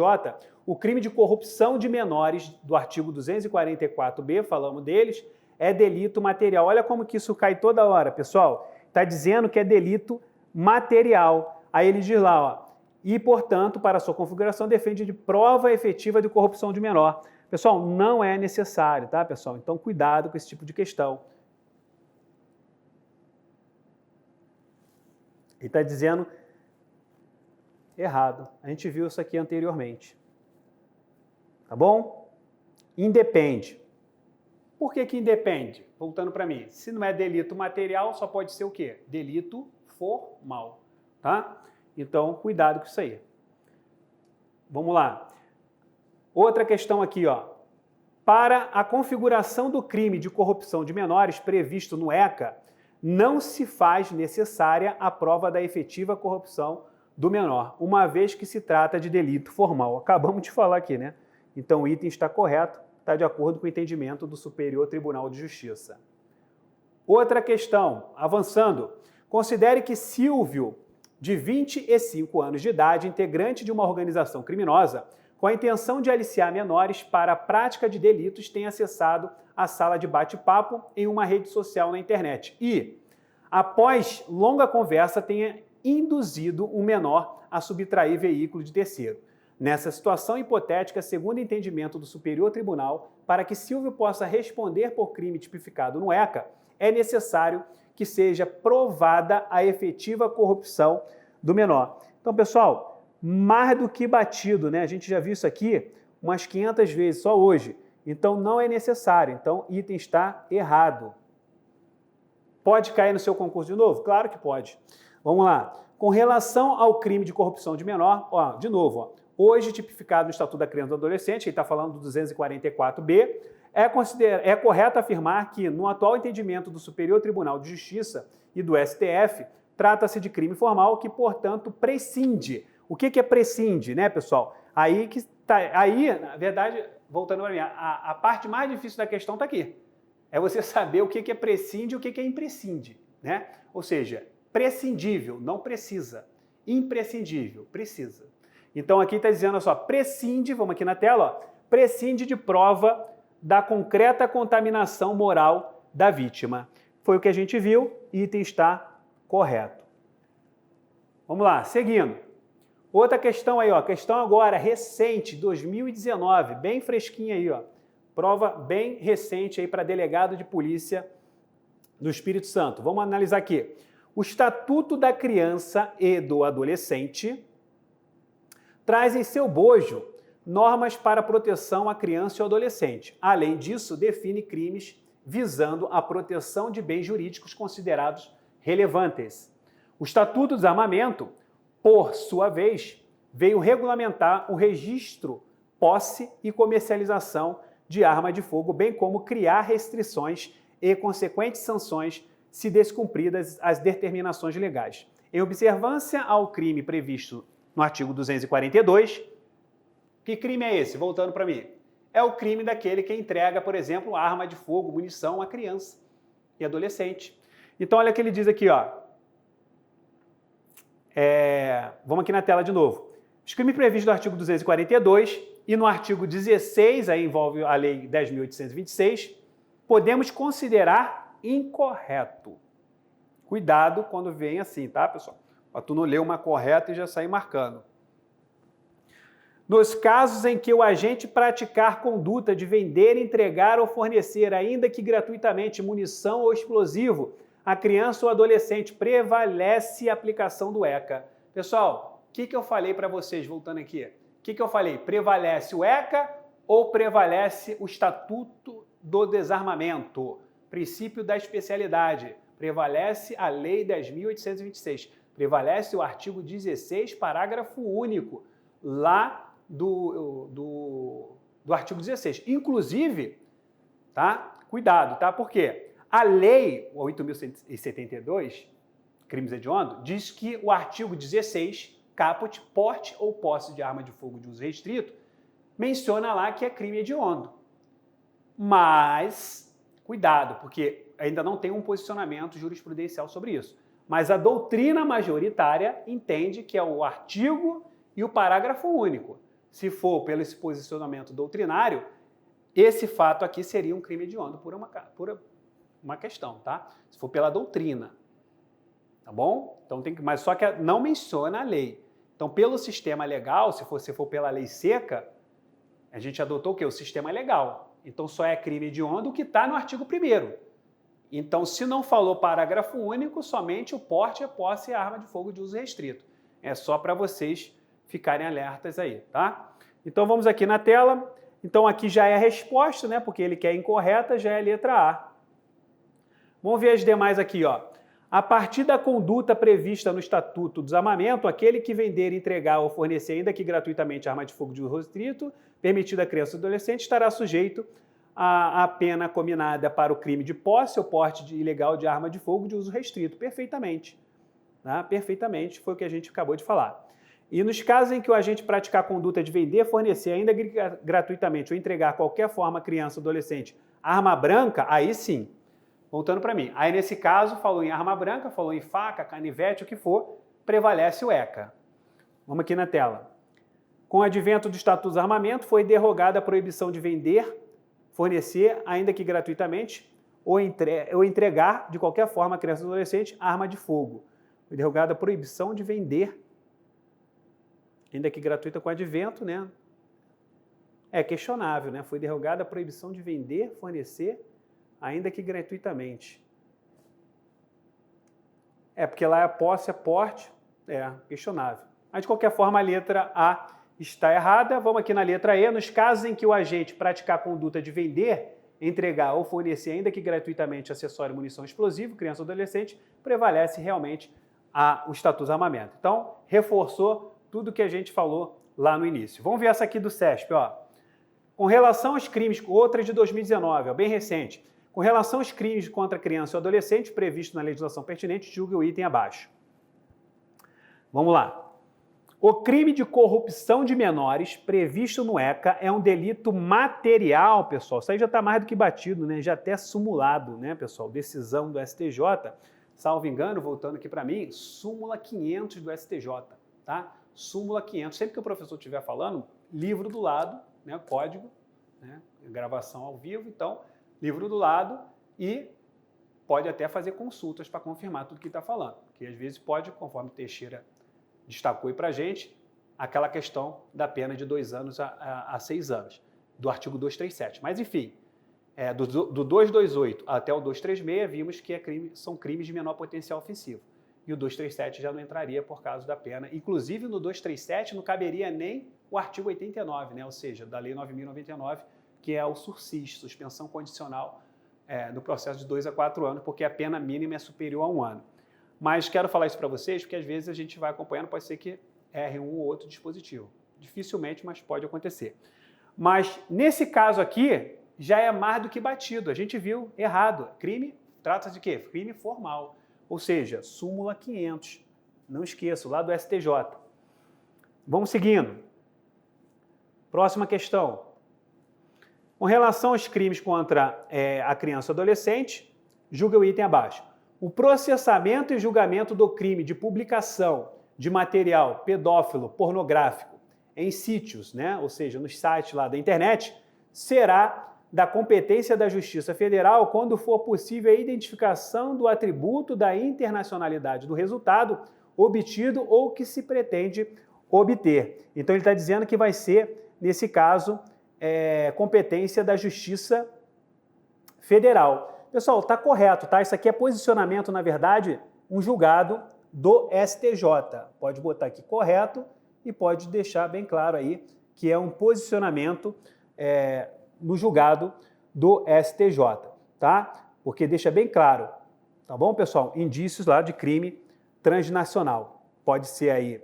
o crime de corrupção de menores do artigo 244b, falamos deles, é delito material. Olha como que isso cai toda hora, pessoal. Está dizendo que é delito material. Aí ele diz lá, ó, e, portanto, para sua configuração, defende de prova efetiva de corrupção de menor. Pessoal, não é necessário, tá, pessoal? Então, cuidado com esse tipo de questão. Ele está dizendo errado. A gente viu isso aqui anteriormente. Tá bom? Independe. Por que independe? Voltando para mim. Se não é delito material, só pode ser o quê? Delito formal, tá? Então, cuidado com isso aí. Vamos lá. Outra questão aqui, ó. Para a configuração do crime de corrupção de menores previsto no ECA, não se faz necessária a prova da efetiva corrupção do menor, uma vez que se trata de delito formal. Acabamos de falar aqui, né? Então, o item está correto, está de acordo com o entendimento do Superior Tribunal de Justiça. Outra questão, avançando. Considere que Silvio, de 25 anos de idade, integrante de uma organização criminosa, com a intenção de aliciar menores para a prática de delitos, tenha acessado a sala de bate-papo em uma rede social na internet e, após longa conversa, tenha induzido um menor a subtrair veículo de terceiro. Nessa situação hipotética, segundo o entendimento do Superior Tribunal, para que Silvio possa responder por crime tipificado no ECA, é necessário que seja provada a efetiva corrupção do menor. Então, pessoal, mais do que batido, né? A gente já viu isso aqui umas 500 vezes, só hoje. Então, não é necessário. Então, item está errado. Pode cair no seu concurso de novo? Claro que pode. Vamos lá. Com relação ao crime de corrupção de menor, ó, de novo, ó, hoje tipificado no Estatuto da Criança e do Adolescente, ele está falando do 244b, é correto afirmar que, no atual entendimento do Superior Tribunal de Justiça e do STF, trata-se de crime formal que, portanto, prescinde. O que é prescinde, né, pessoal? Aí, na verdade, voltando para mim, a parte mais difícil da questão está aqui. É você saber o que é prescinde e o que é imprescinde, né? Ou seja, prescindível, não precisa. Imprescindível, precisa. Então, aqui está dizendo, olha só, prescinde, vamos aqui na tela, ó, prescinde de prova da concreta contaminação moral da vítima. Foi o que a gente viu, item está correto. Vamos lá, seguindo. Outra questão aí, ó, questão agora recente, 2019, bem fresquinha aí, ó. Prova bem recente aí para delegado de polícia do Espírito Santo. Vamos analisar aqui. O Estatuto da Criança e do Adolescente traz em seu bojo normas para proteção à criança e ao adolescente. Além disso, define crimes visando a proteção de bens jurídicos considerados relevantes. O Estatuto do Desarmamento, por sua vez, veio regulamentar o registro, posse e comercialização de arma de fogo, bem como criar restrições e consequentes sanções se descumpridas as determinações legais. Em observância ao crime previsto no artigo 242, que crime é esse? Voltando para mim. É o crime daquele que entrega, por exemplo, arma de fogo, munição a criança e adolescente. Então, olha o que ele diz aqui, ó. Vamos aqui na tela de novo. Os crimes previstos no artigo 242 e no artigo 16, aí envolve a Lei 10.826, podemos considerar incorreto. Cuidado quando vem assim, tá, pessoal? Para tu não ler uma correta e já sair marcando. Nos casos em que o agente praticar conduta de vender, entregar ou fornecer, ainda que gratuitamente, munição ou explosivo a criança ou adolescente, prevalece a aplicação do ECA. Pessoal, o que eu falei para vocês, voltando aqui? O que eu falei? Prevalece o ECA ou prevalece o Estatuto do Desarmamento? Princípio da especialidade. Prevalece a Lei 10.826. Prevalece o artigo 16, parágrafo único, lá do artigo 16. Inclusive, tá? Cuidado, tá? Por quê? A Lei 8.172, crimes hediondos, diz que o artigo 16, caput, porte ou posse de arma de fogo de uso restrito, menciona lá que é crime hediondo. Mas, cuidado, porque ainda não tem um posicionamento jurisprudencial sobre isso. Mas a doutrina majoritária entende que é o artigo e o parágrafo único. Se for pelo esse posicionamento doutrinário, esse fato aqui seria um crime hediondo por uma questão, tá? Se for pela doutrina, tá bom? Então mas só que não menciona a lei. Então, pelo sistema legal, se for pela lei seca, a gente adotou o quê? O sistema legal. Então, só é crime hediondo o que está no artigo 1º. Então, se não falou parágrafo único, somente o porte, a posse e a arma de fogo de uso restrito. É só para vocês ficarem alertas aí, tá? Então, vamos aqui na tela. Então, aqui já é a resposta, né? Porque ele quer incorreta, já é a letra A. Vamos ver as demais aqui, ó. A partir da conduta prevista no Estatuto do Desarmamento, aquele que vender, entregar ou fornecer, ainda que gratuitamente, arma de fogo de uso restrito, permitida a criança ou adolescente, estará sujeito à pena combinada para o crime de posse ou porte ilegal de arma de fogo de uso restrito. Perfeitamente. Tá? Perfeitamente, foi o que a gente acabou de falar. E nos casos em que o agente praticar a conduta de vender, fornecer, ainda gratuitamente, ou entregar qualquer forma a criança ou adolescente arma branca, aí sim. Voltando para mim. Aí, nesse caso, falou em arma branca, falou em faca, canivete, o que for, prevalece o ECA. Vamos aqui na tela. Com o advento do Estatuto do Desarmamento, foi derrogada a proibição de vender, fornecer, ainda que gratuitamente, ou entregar, de qualquer forma, a criança ou adolescente, arma de fogo. Foi derrogada a proibição de vender, ainda que gratuita com advento, né? É questionável, né? Foi derrogada a proibição de vender, fornecer, ainda que gratuitamente. Porque lá é posse, é porte, questionável. Mas, de qualquer forma, a letra A está errada. Vamos aqui na letra E. Nos casos em que o agente praticar a conduta de vender, entregar ou fornecer, ainda que gratuitamente, acessório, munição explosivo, criança ou adolescente, prevalece realmente o Estatuto do Desarmamento. Então, reforçou tudo que a gente falou lá no início. Vamos ver essa aqui do CESP, ó. Com relação aos crimes, outra de 2019, ó, bem recente. Com relação aos crimes contra criança ou adolescente previstos na legislação pertinente, julgue o item abaixo. Vamos lá. O crime de corrupção de menores previsto no ECA é um delito material, pessoal. Isso aí já está mais do que batido, né? Já até simulado, né, pessoal? Decisão do STJ, salvo engano, voltando aqui para mim, súmula 500 do STJ, tá? Súmula 500. Sempre que o professor estiver falando, livro do lado, né, código, né, gravação ao vivo, então, livro do lado e pode até fazer consultas para confirmar tudo que está falando, porque às vezes pode, conforme Teixeira destacou aí para a gente, aquela questão da pena de 2 anos a 6 anos, do artigo 237. Mas, enfim, do 228 até o 236, vimos que são crimes de menor potencial ofensivo. E o 237 já não entraria por causa da pena. Inclusive, no 237 não caberia nem o artigo 89, né? Ou seja, da Lei 9.099, que é o sursis, suspensão condicional no processo de 2 a 4 anos, porque a pena mínima é superior a 1 ano. Mas quero falar isso para vocês, porque às vezes a gente vai acompanhando, pode ser que erre um ou outro dispositivo. Dificilmente, mas pode acontecer. Mas, nesse caso aqui, já é mais do que batido. A gente viu errado. Crime, trata-se de quê? Crime formal. Ou seja, súmula 500. Não esqueço, lá do STJ. Vamos seguindo. Próxima questão. Com relação aos crimes contra a criança ou adolescente, julga o item abaixo. O processamento e julgamento do crime de publicação de material pedófilo pornográfico em sítios, né? Ou seja, nos sites lá da internet, será da competência da Justiça Federal quando for possível a identificação do atributo da internacionalidade do resultado obtido ou que se pretende obter. Então ele está dizendo que vai ser, nesse caso, competência da Justiça Federal. Pessoal, está correto, tá? Isso aqui é posicionamento, na verdade, um julgado do STJ. Pode botar aqui correto e pode deixar bem claro aí que é um posicionamento no julgado do STJ, tá? Porque deixa bem claro, tá bom, pessoal? Indícios lá de crime transnacional. Pode ser aí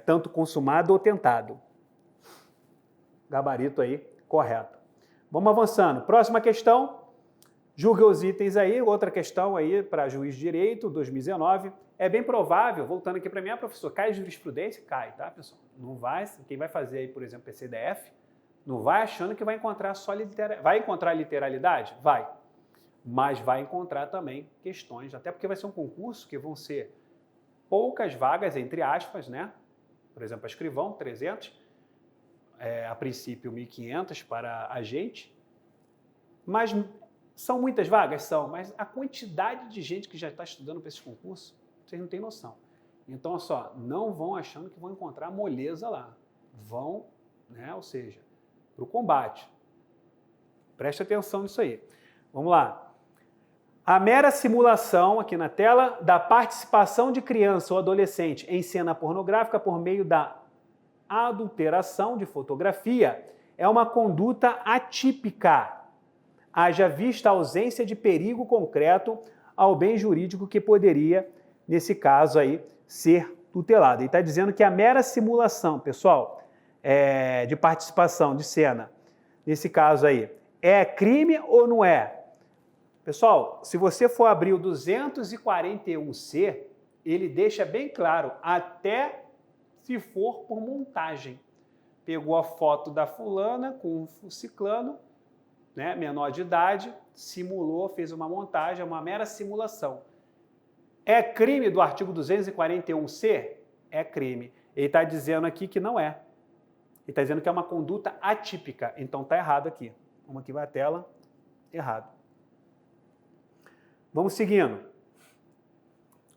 tanto consumado ou tentado. Gabarito aí, correto. Vamos avançando. Próxima questão. Julga os itens aí. Outra questão aí para juiz de direito, 2019. É bem provável, voltando aqui para mim, professor, cai jurisprudência? Cai, tá, pessoal? Não vai, quem vai fazer aí, por exemplo, PCDF, não vai achando que vai encontrar só literalidade. Vai encontrar literalidade? Vai. Mas vai encontrar também questões, até porque vai ser um concurso que vão ser poucas vagas, entre aspas, né? Por exemplo, a escrivão, 300, a princípio 1.500 para agente, mas são muitas vagas? São, mas a quantidade de gente que já está estudando para esse concurso, vocês não têm noção. Então, olha só, não vão achando que vão encontrar moleza lá. Vão, né? Ou seja, para o combate. Preste atenção nisso aí. Vamos lá. A mera simulação, aqui na tela, da participação de criança ou adolescente em cena pornográfica por meio da adulteração de fotografia é uma conduta atípica, haja vista a ausência de perigo concreto ao bem jurídico que poderia, nesse caso aí, ser tutelado. E está dizendo que a mera simulação, pessoal, de participação de cena, nesse caso aí, é crime ou não é? Pessoal, se você for abrir o 241C, ele deixa bem claro, até se for por montagem. Pegou a foto da fulana com o ciclano, né, menor de idade, simulou, fez uma montagem, uma mera simulação. É crime do artigo 241C? É crime. Ele está dizendo aqui que não é. Ele está dizendo que é uma conduta atípica. Então está errado aqui. Vamos aqui para a tela. Errado. Vamos seguindo.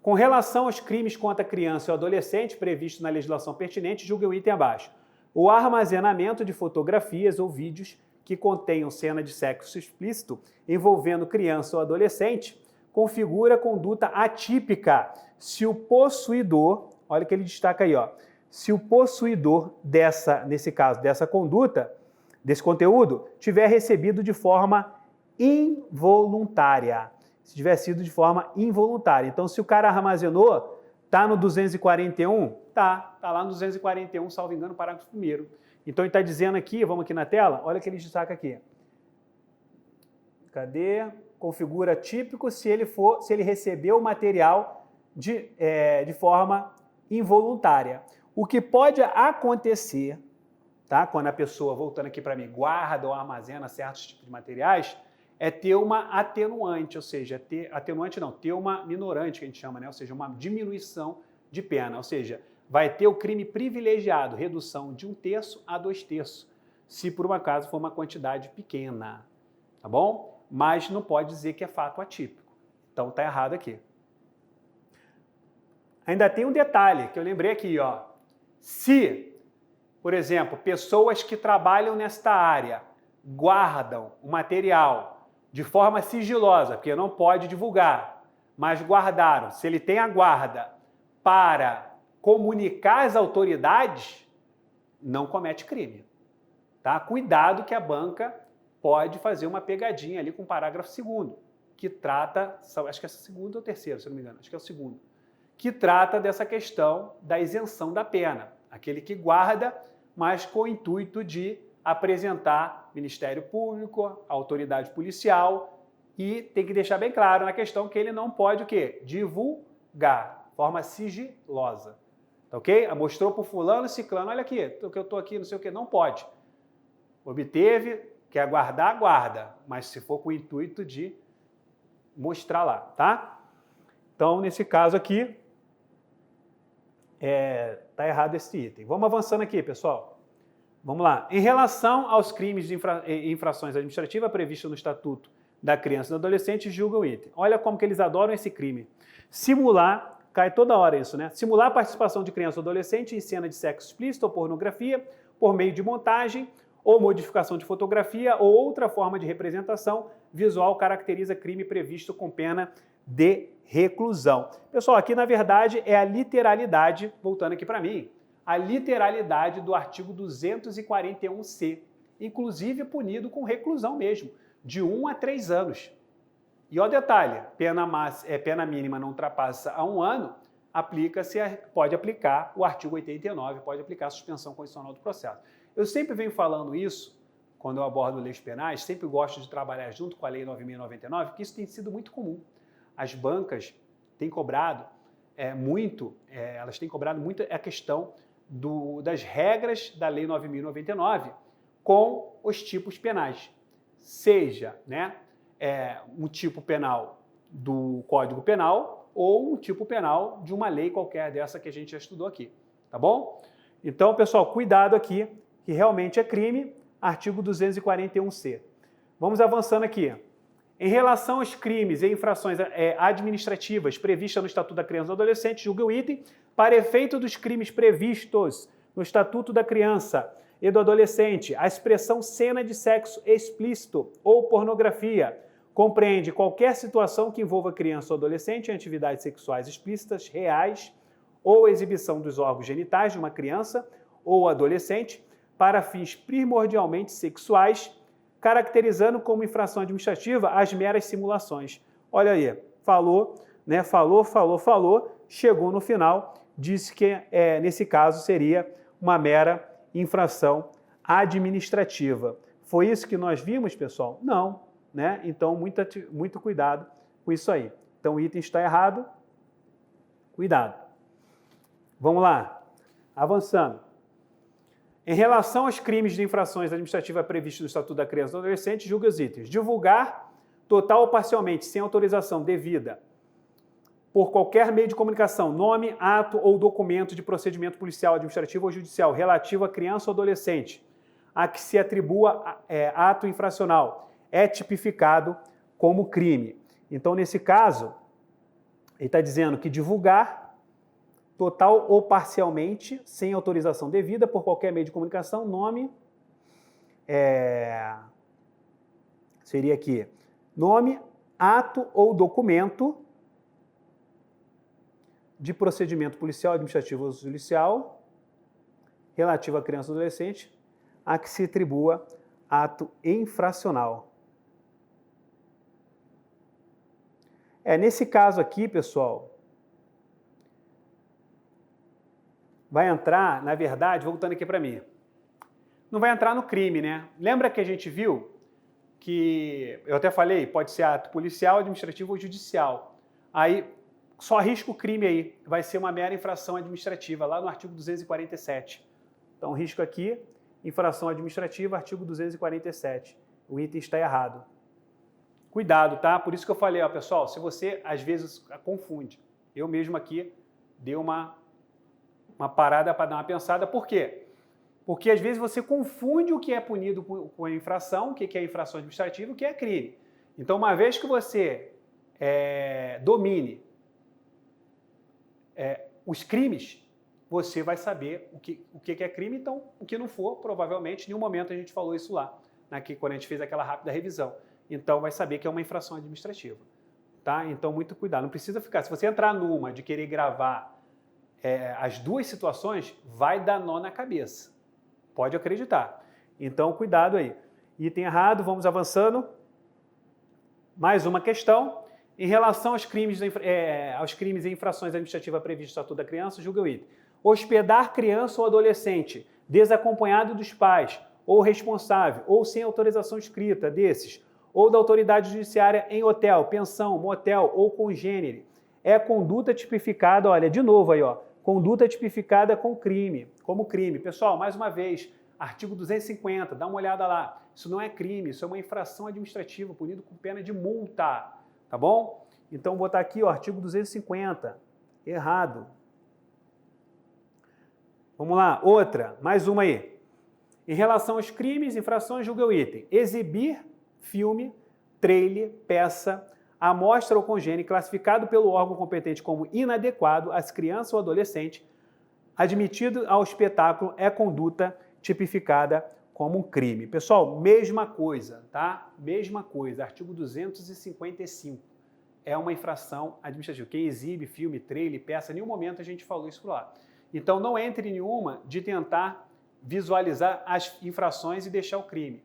Com relação aos crimes contra criança ou adolescente previstos na legislação pertinente, julgue o item abaixo. O armazenamento de fotografias ou vídeos que contenham cena de sexo explícito envolvendo criança ou adolescente configura conduta atípica se o possuidor, olha o que ele destaca aí, ó, se o possuidor nesse caso, dessa conduta, desse conteúdo, tiver recebido de forma involuntária. Se tiver sido de forma involuntária. Então, se o cara armazenou, tá no 241? Tá lá no 241, salvo engano, parágrafo 1º. Então, ele está dizendo aqui, vamos aqui na tela, olha o que ele destaca aqui. Cadê? Configura típico se ele recebeu o material de forma involuntária. O que pode acontecer, tá? Quando a pessoa, voltando aqui para mim, guarda ou armazena certos tipos de materiais, é ter uma atenuante, ou seja, ter uma minorante, que a gente chama, né? Ou seja, uma diminuição de pena, ou seja, vai ter o crime privilegiado, redução de 1/3 a 2/3, se por um acaso for uma quantidade pequena, tá bom? Mas não pode dizer que é fato atípico, então tá errado aqui. Ainda tem um detalhe que eu lembrei aqui, ó. Se, por exemplo, pessoas que trabalham nesta área guardam o material de forma sigilosa, porque não pode divulgar, mas guardaram, se ele tem a guarda para comunicar às autoridades, não comete crime. Tá? Cuidado que a banca pode fazer uma pegadinha ali com o parágrafo 2º, que trata, acho que é o 2º ou 3º, se não me engano, acho que é o 2º, que trata dessa questão da isenção da pena. Aquele que guarda, mas com o intuito de apresentar Ministério Público, autoridade policial, e tem que deixar bem claro na questão que ele não pode o quê? Divulgar, forma sigilosa. Tá ok? Mostrou para o fulano, ciclano, olha aqui, que eu estou aqui, não sei o quê, não pode. Obteve, quer guardar, guarda, mas se for com o intuito de mostrar lá, tá? Então, nesse caso aqui, Está errado esse item. Vamos avançando aqui, pessoal. Vamos lá. Em relação aos crimes de infrações administrativas previstos no Estatuto da Criança e do Adolescente, julga o item. Olha como que eles adoram esse crime. Simular, cai toda hora isso, né? Simular a participação de criança ou adolescente em cena de sexo explícito ou pornografia por meio de montagem ou modificação de fotografia ou outra forma de representação visual caracteriza crime previsto com pena de reclusão. Pessoal, aqui na verdade é a literalidade, voltando aqui para mim, a literalidade do artigo 241C, inclusive punido com reclusão mesmo, de 1 a 3 anos. E ó detalhe, pena mínima não ultrapassa a 1 ano, pode aplicar o artigo 89, pode aplicar a suspensão condicional do processo. Eu sempre venho falando isso, quando eu abordo leis penais, sempre gosto de trabalhar junto com a Lei 9.099, porque isso tem sido muito comum. As bancas têm cobrado muito a questão das regras da Lei 9.099 com os tipos penais. Seja um tipo penal do Código Penal ou um tipo penal de uma lei qualquer dessa que a gente já estudou aqui, tá bom? Então, pessoal, cuidado aqui, que realmente é crime, artigo 241C. Vamos avançando aqui. Em relação aos crimes e infrações administrativas previstas no Estatuto da Criança e do Adolescente, julga o item, para efeito dos crimes previstos no Estatuto da Criança e do Adolescente, a expressão cena de sexo explícito ou pornografia compreende qualquer situação que envolva criança ou adolescente em atividades sexuais explícitas, reais, ou exibição dos órgãos genitais de uma criança ou adolescente para fins primordialmente sexuais, caracterizando como infração administrativa as meras simulações. Olha aí, falou, chegou no final, disse que nesse caso seria uma mera infração administrativa. Foi isso que nós vimos, pessoal? Não, né? Então, muito cuidado com isso aí. Então, o item está errado. Cuidado. Vamos lá, avançando. Em relação aos crimes de infrações administrativas previstos no Estatuto da Criança e do Adolescente, julga os itens. Divulgar, total ou parcialmente, sem autorização devida, por qualquer meio de comunicação, nome, ato ou documento de procedimento policial, administrativo ou judicial relativo à criança ou adolescente, a que se atribua ato infracional, é tipificado como crime. Então, nesse caso, ele está dizendo que divulgar, total ou parcialmente, sem autorização devida, por qualquer meio de comunicação, nome, seria aqui, nome, ato ou documento de procedimento policial, administrativo ou judicial, relativo à criança ou adolescente, a que se atribua ato infracional. Nesse caso aqui, pessoal, vai entrar, na verdade, voltando aqui para mim, não vai entrar no crime, né? Lembra que a gente viu que, eu até falei, pode ser ato policial, administrativo ou judicial. Aí, só risca o crime aí, vai ser uma mera infração administrativa, lá no artigo 247. Então, risco aqui, infração administrativa, artigo 247. O item está errado. Cuidado, tá? Por isso que eu falei, ó, pessoal, se você, às vezes, confunde. Eu mesmo aqui dei uma parada para dar uma pensada. Por quê? Porque às vezes você confunde o que é punido com a infração, o que é infração administrativa e o que é crime. Então, uma vez que você domine os crimes, você vai saber o que é crime. Então, o que não for, provavelmente, em nenhum momento a gente falou isso lá, quando a gente fez aquela rápida revisão. Então, vai saber que é uma infração administrativa. Tá? Então, muito cuidado. Não precisa ficar. Se você entrar numa de querer gravar as duas situações, vai dar nó na cabeça. Pode acreditar. Então, cuidado aí. Item errado, vamos avançando. Mais uma questão. Em relação aos crimes e infrações administrativas previstos no Estatuto da Criança, julga o item. Hospedar criança ou adolescente desacompanhado dos pais ou responsável ou sem autorização escrita desses ou da autoridade judiciária em hotel, pensão, motel ou congênere é conduta tipificada, olha, de novo aí, ó, conduta tipificada como crime. Pessoal, mais uma vez, artigo 250, dá uma olhada lá. Isso não é crime, isso é uma infração administrativa, punido com pena de multa, tá bom? Então, vou botar aqui, ó, artigo 250, errado. Vamos lá, outra, mais uma aí. Em relação aos crimes, infrações, julga o item. Exibir filme, trailer, peça, amostra ou congênere classificado pelo órgão competente como inadequado às crianças ou adolescentes, admitido ao espetáculo, é conduta tipificada como um crime. Pessoal, mesma coisa, tá? Mesma coisa, artigo 255. É uma infração administrativa. Quem exibe filme, trailer, peça, em nenhum momento a gente falou isso lá. Então não entre em nenhuma de tentar visualizar as infrações e deixar o crime.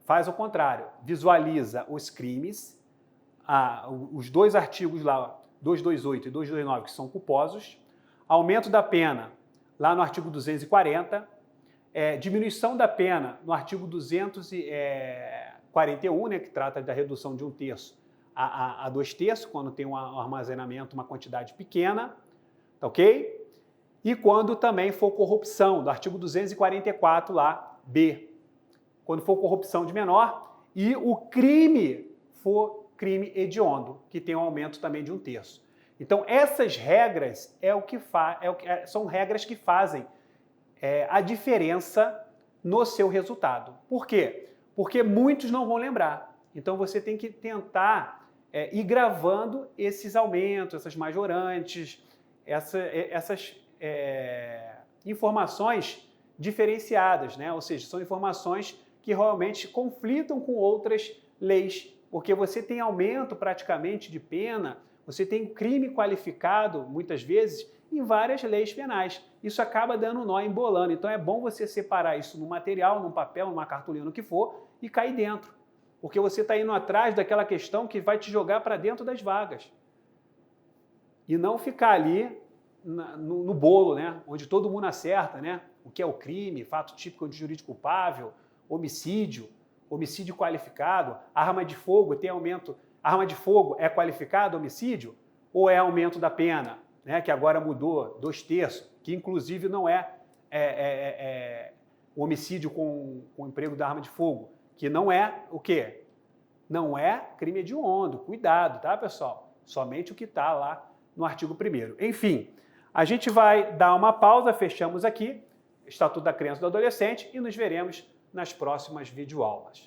Faz o contrário, visualiza os crimes, os dois artigos lá, 228 e 229, que são culposos, aumento da pena lá no artigo 240, diminuição da pena no artigo 241, né, que trata da redução de 1/3 a 2/3, quando tem um armazenamento, uma quantidade pequena, tá ok? E quando também for corrupção, do artigo 244 lá, B. Quando for corrupção de menor e o crime for crime hediondo, que tem um aumento também de 1/3. Então, essas regras são regras que fazem a diferença no seu resultado. Por quê? Porque muitos não vão lembrar. Então, você tem que tentar ir gravando esses aumentos, essas majorantes, essas informações diferenciadas, né? Ou seja, são informações que realmente conflitam com outras leis, porque você tem aumento praticamente de pena, você tem crime qualificado, muitas vezes, em várias leis penais. Isso acaba dando nó, embolando. Então é bom você separar isso no material, num papel, numa cartolina, no que for, e cair dentro. Porque você está indo atrás daquela questão que vai te jogar para dentro das vagas. E não ficar ali no bolo, né? Onde todo mundo acerta, né? O que é o crime, fato típico de jurídico culpável, homicídio qualificado, arma de fogo, tem aumento. Arma de fogo é qualificado homicídio ou é aumento da pena, né? Que agora mudou 2/3, que inclusive não é o homicídio com o emprego da arma de fogo, que não é o quê? Não é crime hediondo. Cuidado, tá, pessoal? Somente o que está lá no artigo 1º. Enfim, a gente vai dar uma pausa, fechamos aqui, Estatuto da Criança e do Adolescente, e nos veremos nas próximas videoaulas.